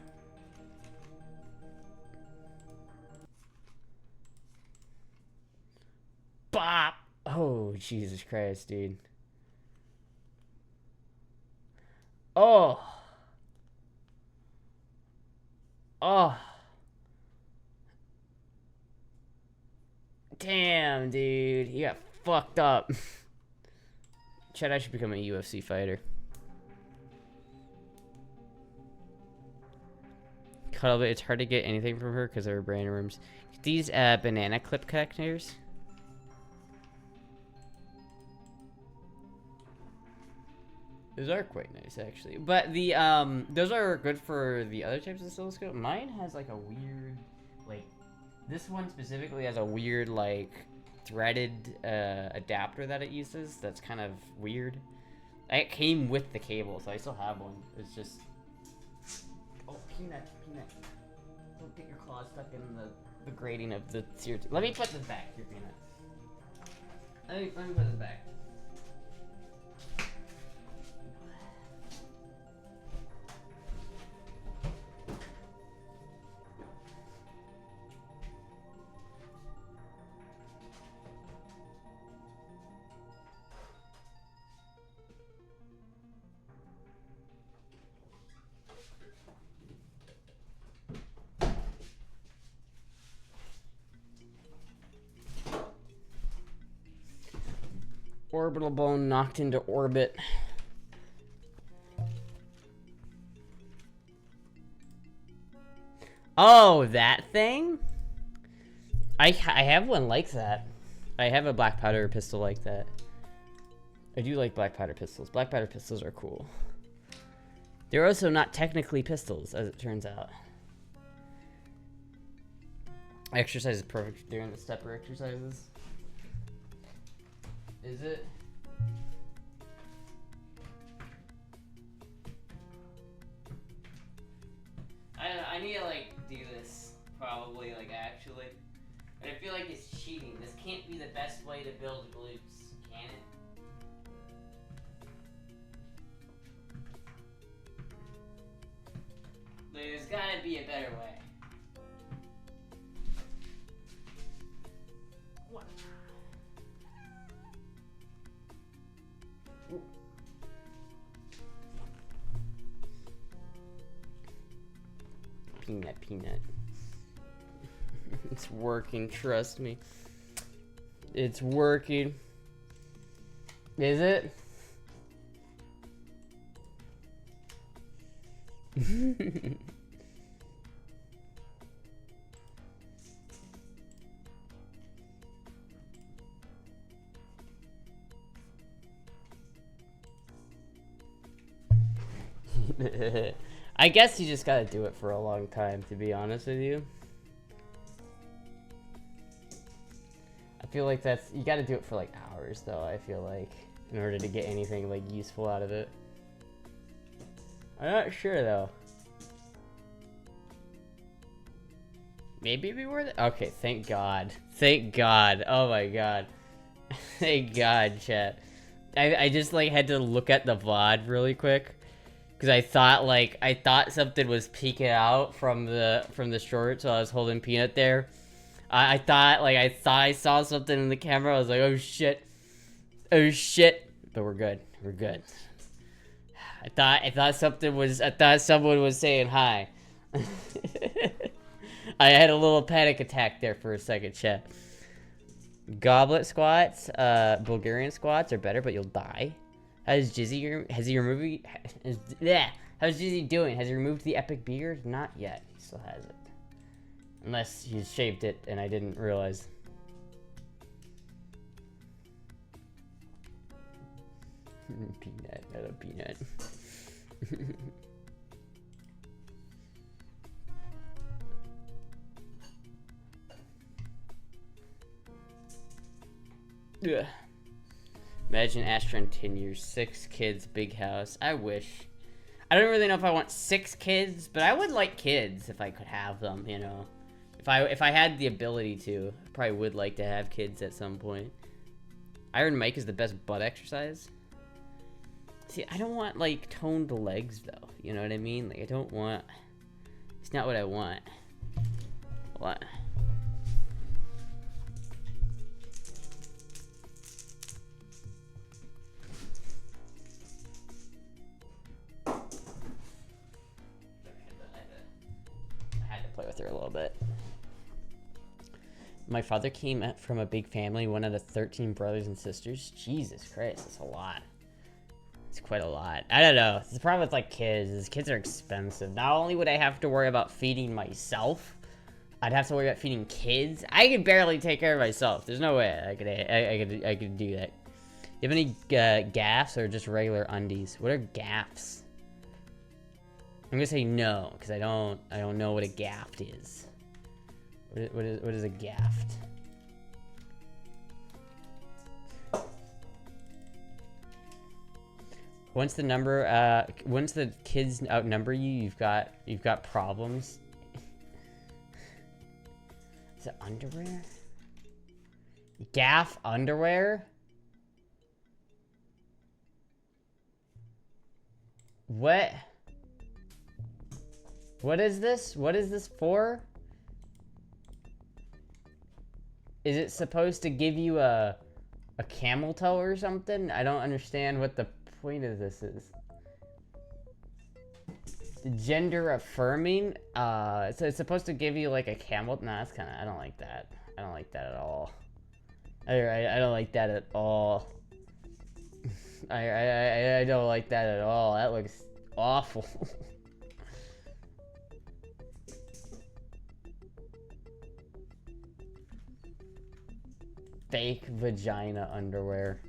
Bop! Oh, Jesus Christ, dude. Oh. Oh. Damn, dude. You got fucked up. Chad, I should become a UFC fighter. Cuddle, it's hard to get anything from her because of her brain rooms. These banana clip connectors. Those are quite nice, actually. But the those are good for the other types of oscilloscope. Mine has like a weird, like, this one specifically has a weird like threaded adapter that it uses. That's kind of weird. It came with the cable, so I still have one. It's just, oh, peanut. Don't get your claws stuck in the grating of the sear. Let me put this back here, peanut. Let me put this back. Orbital bone knocked into orbit. Oh, that thing? I have one like that. I have a black powder pistol like that. I do like black powder pistols. Black powder pistols are cool. They're also not technically pistols, as it turns out. Exercise is perfect during the stepper exercises. Is it? I need to like do this probably, like, actually. But I feel like it's cheating. This can't be the best way to build glutes, can it? There's gotta be a better way. What? Peanut. It's working, trust me. It's working. Is it? I guess you just gotta do it for a long time, to be honest with you. I feel like you gotta do it for like hours, though, I feel like, in order to get anything like useful out of it. I'm not sure, though. Maybe it'd be worth it? Okay, thank God. Thank God. Oh my God. Thank God, chat. I just like had to look at the VOD really quick. Because I thought something was peeking out from the short, so I was holding Peanut there. I thought I saw something in the camera. I was like, oh shit, but we're good. I thought someone was saying hi. I had a little panic attack there for a second, chat. Goblet squats, Bulgarian squats are better, but you'll die. How's Jizzy doing? Has he removed the epic beard? Not yet. He still has it. Unless he's shaved it and I didn't realize. Peanut, I love Peanut. Yeah. Imagine Astra in 10 years, 6 kids, big house. I wish. I don't really know if I want 6 kids, but I would like kids if I could have them, you know. If I had the ability to, I probably would like to have kids at some point. Iron Mike is the best butt exercise. See, I don't want like toned legs though. You know what I mean? Like I don't want. It's not what I want. What? Play with her a little bit. My father came from a big family, one of the 13 brothers and sisters. Jesus Christ, that's a lot. It's quite a lot. I don't know. The problem with like kids is kids are expensive. Not only would I have to worry about feeding myself, I'd have to worry about feeding kids. I can barely take care of myself. There's no way I could do that. You have any gaffs or just regular undies? What are gaffs? I'm gonna say no because I don't know what a gaft is. What is a gaft? Once the kids outnumber you, you've got problems. Is it underwear? Gaff underwear? What? What is this? What is this for? Is it supposed to give you a camel toe or something? I don't understand what the point of this is. Gender affirming? So it's supposed to give you like a camel. Nah, that's kind of. I don't like that. I don't like that at all. I don't like that at all. I don't like that at all. That looks awful. Fake vagina underwear.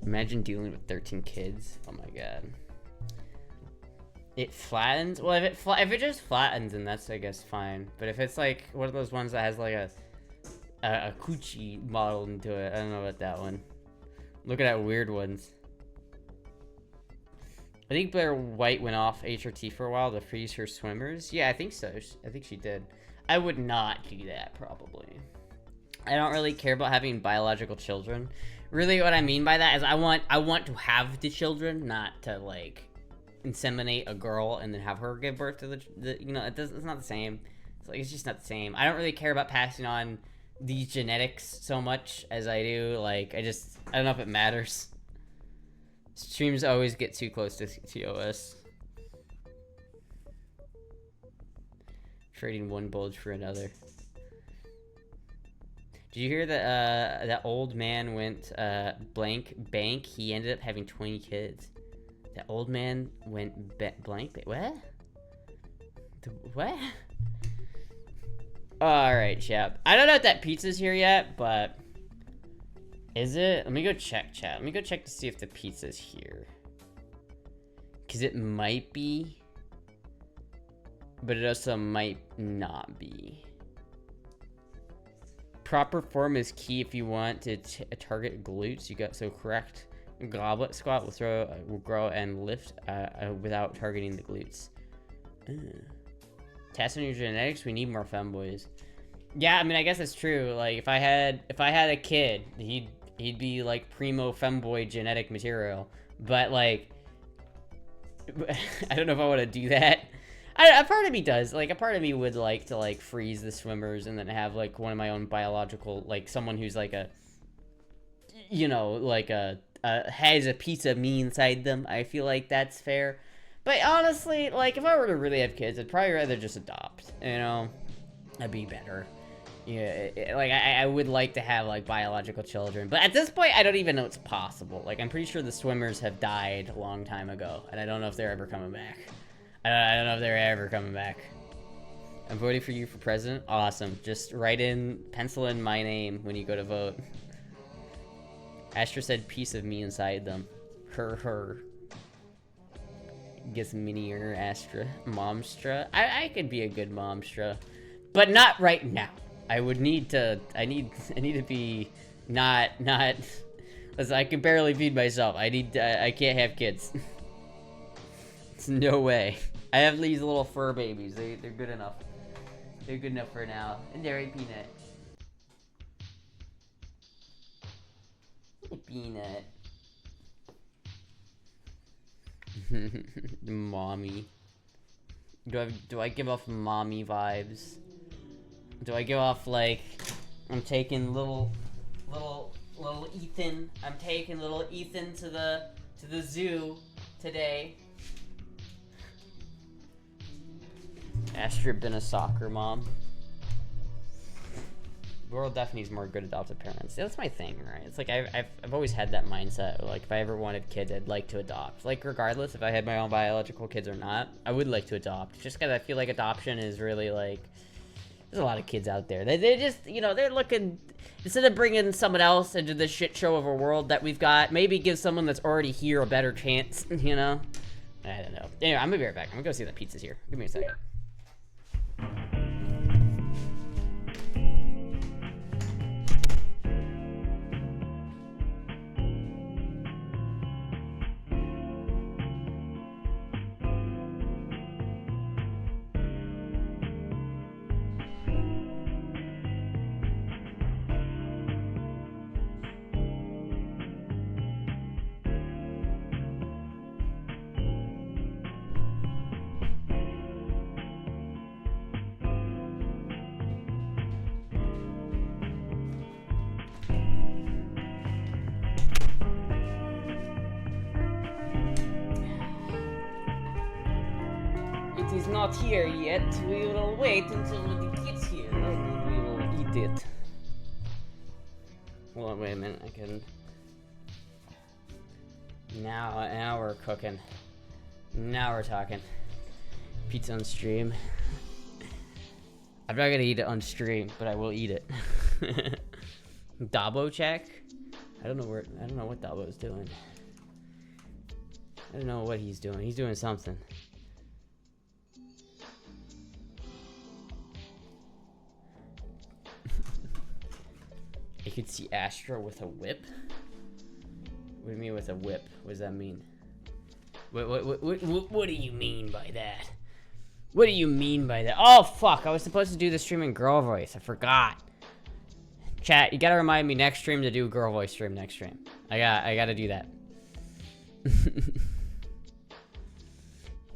Imagine dealing with 13 kids. Oh my god. It flattens? Well, if it just flattens, then that's, I guess, fine. But if it's like one of those ones that has like a coochie modeled into it, I don't know about that one. Looking at weird ones. I think Blair White went off HRT for a while to freeze her swimmers. Yeah, I think so. I think she did. I would not do that, probably. I don't really care about having biological children. Really, what I mean by that is I want to have the children, not to, like, inseminate a girl and then have her give birth to the you know, it's not the same. It's just not the same. I don't really care about passing on these genetics so much as I do. Like, I don't know if it matters. Streams always get too close to TOS. Trading one bulge for another. Did you hear that that old man went blank bank? He ended up having 20 kids. That old man went blank bank. What? What? Alright, chap. I don't know if that pizza's here yet, but... Is it? Let me go check, chat. Let me go check to see if the pizza's here. Because it might be. But it also might not be. Proper form is key if you want to target glutes. You got so correct. Goblet squat will grow and lift without targeting the glutes. Test on your genetics. We need more femboys. Yeah, I mean, I guess it's true. Like, if I had a kid, he'd be like primo femboy genetic material. But like, I don't know if I want to do that. A part of me does. Like, a part of me would like to like freeze the swimmers and then have like one of my own biological, like someone who's like a, you know, like has a piece of me inside them. I feel like that's fair. But honestly, like, if I were to really have kids, I'd probably rather just adopt, you know? That'd be better. Yeah, like, I would like to have, like, biological children. But at this point, I don't even know it's possible. Like, I'm pretty sure the swimmers have died a long time ago. And I don't know if they're ever coming back. I don't know if they're ever coming back. I'm voting for you for president. Awesome. Just pencil in my name when you go to vote. Astra said piece of me inside them. Her. Gets minier Astra. Momstra. I could be a good Momstra. But not right now. I need to be not listen, I can barely feed myself. I can't have kids. It's no way. I have these little fur babies. They're good enough. They're good enough for now. And they're a peanut. A peanut. Mommy. Do I give off mommy vibes? Do I give off like I'm taking little Ethan? I'm taking little Ethan to the zoo today. Astra been a soccer mom. The world definitely needs more good adoptive parents. That's my thing, right? It's like I've always had that mindset. Like if I ever wanted kids, I'd like to adopt. Like regardless if I had my own biological kids or not, I would like to adopt. Just because I feel like adoption is really like, there's a lot of kids out there. They just, you know, they're looking, instead of bringing someone else into the shit show of a world that we've got, maybe give someone that's already here a better chance, you know? I don't know. Anyway, I'm gonna be right back. I'm gonna go see if the pizza's here. Give me a second. It is not here yet. We will wait until it gets here, and we will eat it. Hold on, wait a minute. I can. Now we're cooking. Now we're talking. Pizza on stream. I'm not gonna eat it on stream, but I will eat it. Dabo check. I don't know what Dabo's doing. I don't know what he's doing. He's doing something. You could see Astra with a whip. What do you mean with a whip? What does that mean? What do you mean by that? What do you mean by that? Oh fuck! I was supposed to do the stream in girl voice. I forgot. Chat, you gotta remind me next stream to do girl voice stream next stream. I gotta do that.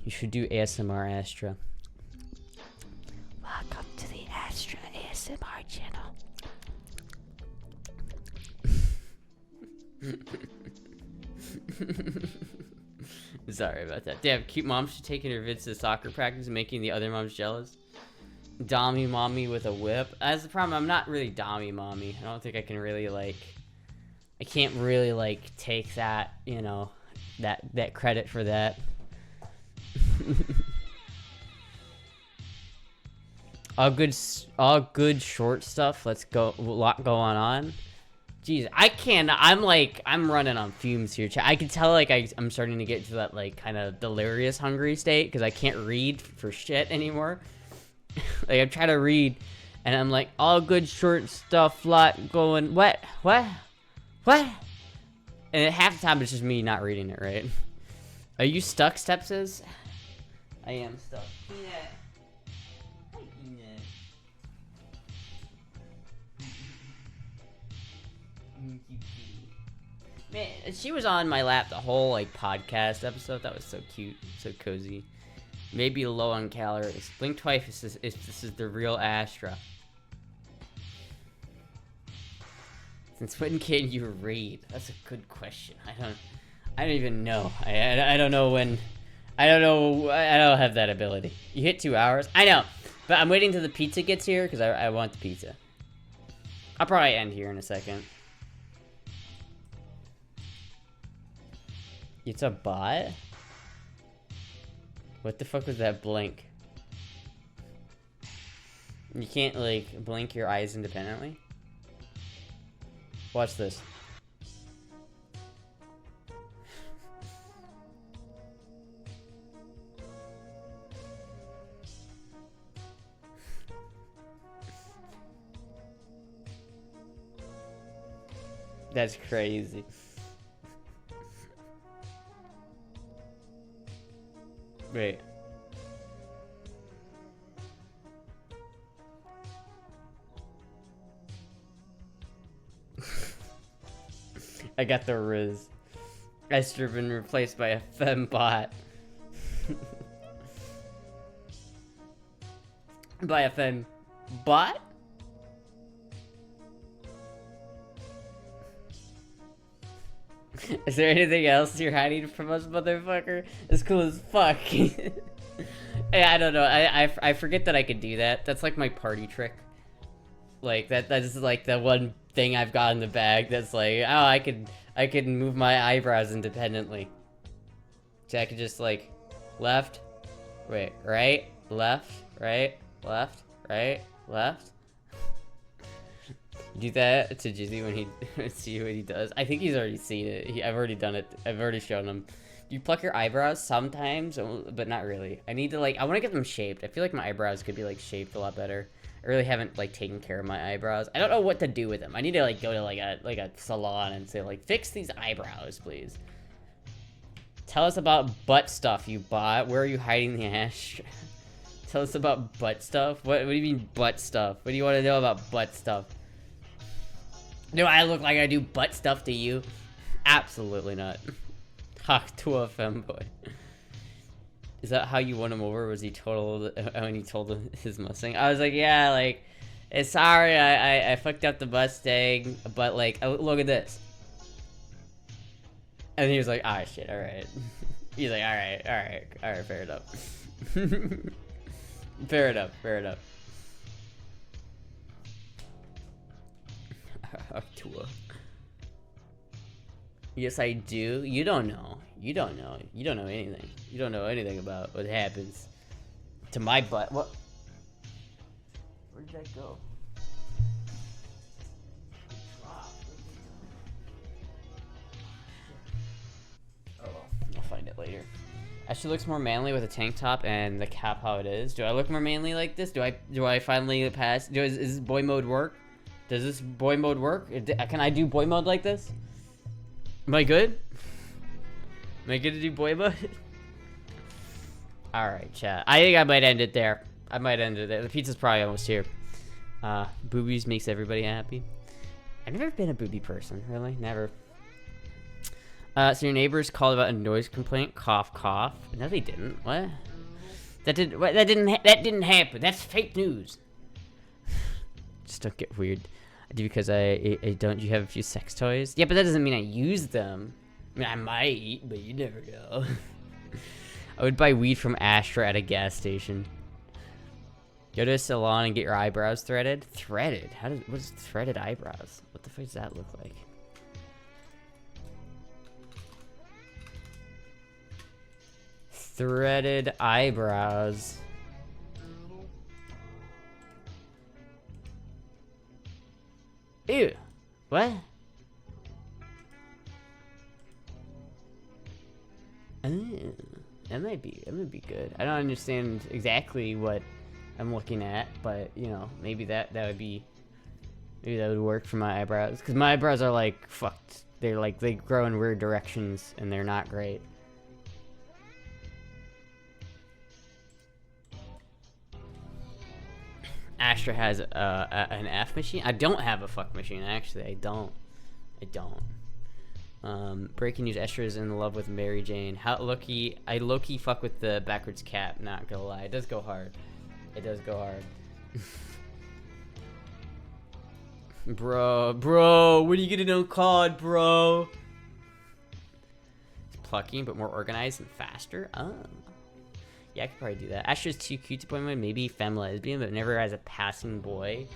You should do ASMR Astra. Welcome to the Astra ASMR channel. Sorry about that. Damn, cute mom should taking her vids to soccer practice, making the other moms jealous. Dommy mommy with a whip. That's the problem. I'm not really dommy mommy. I don't think I can really like. I can't really like take that, you know, that credit for that. all good short stuff. Let's go. A lot going on. Jeez, I'm running on fumes here. I can tell like I'm starting to get to that like kind of delirious hungry state because I can't read for shit anymore. Like I'm trying to read and I'm like, all good short stuff, lot going, what? And half the time it's just me not reading it, right? Are you stuck, Stepsis? I am stuck. Yeah. Man, she was on my lap the whole like podcast episode. That was so cute, so cozy. Maybe low on calories. Blink twice if this is the real Astra. Since when can you read? That's a good question. I don't even know. I don't know when. I don't have that ability. You hit 2 hours. I know, but I'm waiting till the pizza gets here because I want the pizza. I'll probably end here in a second. It's a bot? What the fuck was that blink? You can't, like, blink your eyes independently? Watch this. That's crazy. Wait. I got the Riz. Astra been replaced by a fembot. By a fembot? Is there anything else you're hiding from us, motherfucker? It's cool as fuck. Hey, I don't know. I forget that I could do that. That's like my party trick. Like that's like the one thing I've got in the bag that's like, oh, I can move my eyebrows independently. So I could just like left, wait, right, left, right, left, right, left. Do that to Jizzy when he see what he does. I think he's already seen it. I've already done it. I've already shown him. You pluck your eyebrows sometimes, but not really. I need to like, I want to get them shaped. I feel like my eyebrows could be like shaped a lot better. I really haven't like taken care of my eyebrows. I don't know what to do with them. I need to like go to like a salon and say like, fix these eyebrows, please. Tell us about butt stuff you bought. Where are you hiding the ash? Tell us about butt stuff. What do you mean butt stuff? What do you want to know about butt stuff? Do I look like I do butt stuff to you? Absolutely not. Talk to a femboy. Is that how you won him over? Was he total when he told him his Mustang? I was like, yeah, like, sorry, I fucked up the Mustang, but like, look at this. And he was like, ah, shit, all right. He's like, all right, fair enough. Fair enough. Yes, I do. You don't know anything. You don't know anything about what happens to my butt. What? Where did that go? Oh well, I'll find it later. Ashley looks more manly with a tank top and the cap how it is. Do I look more manly like this? Do I finally pass? Is this boy mode work? Does this boy mode work? Can I do boy mode like this? Am I good? Am I good to do boy mode? Alright, chat. I think I might end it there. The pizza's probably almost here. Boobies makes everybody happy. I've never been a booby person, really. Never. So your neighbors called about a noise complaint. Cough, cough. No, they didn't. What? That didn't happen. That's fake news. Just don't get weird. I do because I don't. You have a few sex toys? Yeah, but that doesn't mean I use them. I mean, I might, but you never know. I would buy weed from Astra at a gas station. Go to a salon and get your eyebrows threaded. Threaded? What is threaded eyebrows? What the fuck does that look like? Threaded eyebrows. Ew. What? That might be good. I don't understand exactly what I'm looking at, but you know, maybe that would work for my eyebrows, because my eyebrows are like fucked. They're like, they grow in weird directions and they're not great. Astra has an F machine. I don't have a fuck machine, actually. I don't. Breaking news: Astra is in love with Mary Jane. How lucky! I low-key fuck with the backwards cap. Not gonna lie, it does go hard. Bro, when are you getting on COD, bro? It's plucking, but more organized and faster. Oh. Yeah, I could probably do that. Astra's too cute to play with. Maybe femme lesbian, but never as a passing boy.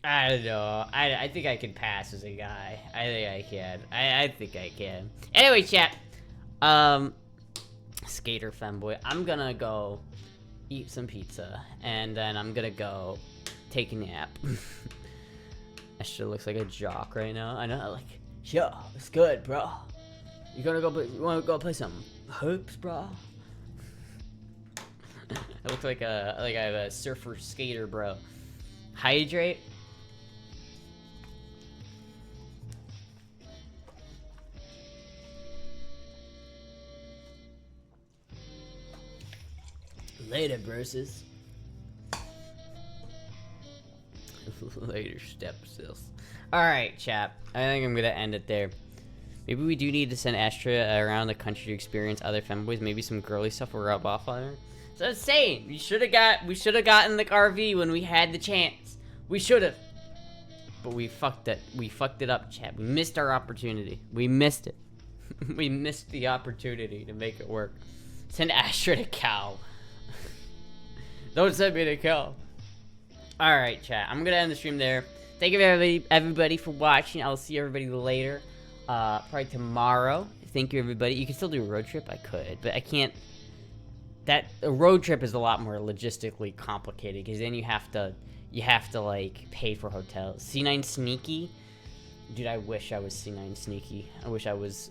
I don't know. I think I can pass as a guy. I think I can. I think I can. Anyway, chat. Skater femboy. I'm gonna go eat some pizza, and then I'm gonna go take a nap. Astra looks like a jock right now. I know. Like, yo, it's good, bro. You wanna go play some hoops, bro? I look like I have a surfer skater, bro. Hydrate. Later, bruises. Later, stepsils. Alright, chap. I think I'm gonna end it there. Maybe we do need to send Astra around the country to experience other femboys. Maybe some girly stuff will rub off on her. So I'm saying, we should have gotten the RV when we had the chance. We should have. But we fucked it. We fucked it up, chat. We missed our opportunity. We missed it. We missed the opportunity to make it work. Send Astra to Cal. Don't send me to Cal. All right, chat. I'm gonna end the stream there. Thank you everybody for watching. I'll see everybody later. Probably tomorrow. Thank you, everybody. You can still do a road trip. I could, but I can't. A road trip is a lot more logistically complicated because then you have to like pay for hotels. C9 Sneaky, dude. I wish I was C9 Sneaky. I wish I was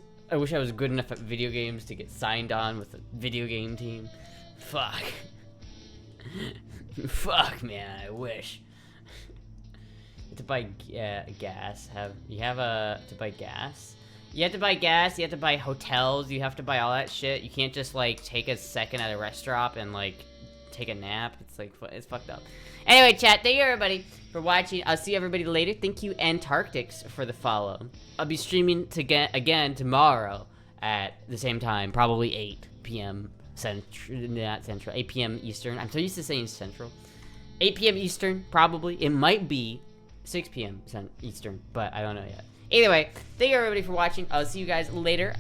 good enough at video games to get signed on with a video game team. Fuck. Fuck, man. I wish. To buy gas. To buy gas. You have to buy gas. You have to buy hotels. You have to buy all that shit. You can't just like take a second at a restaurant and like take a nap. It's like it's fucked up. Anyway, chat. Thank you everybody for watching. I'll see everybody later. Thank you Antarctics for the follow. I'll be streaming again tomorrow at the same time, probably 8 p.m. Not Central, 8 p.m. Eastern. I'm so used to saying Central. 8 p.m. Eastern, probably. It might be 6 p.m. Eastern, but I don't know yet. Either way, thank you everybody for watching. I'll see you guys later.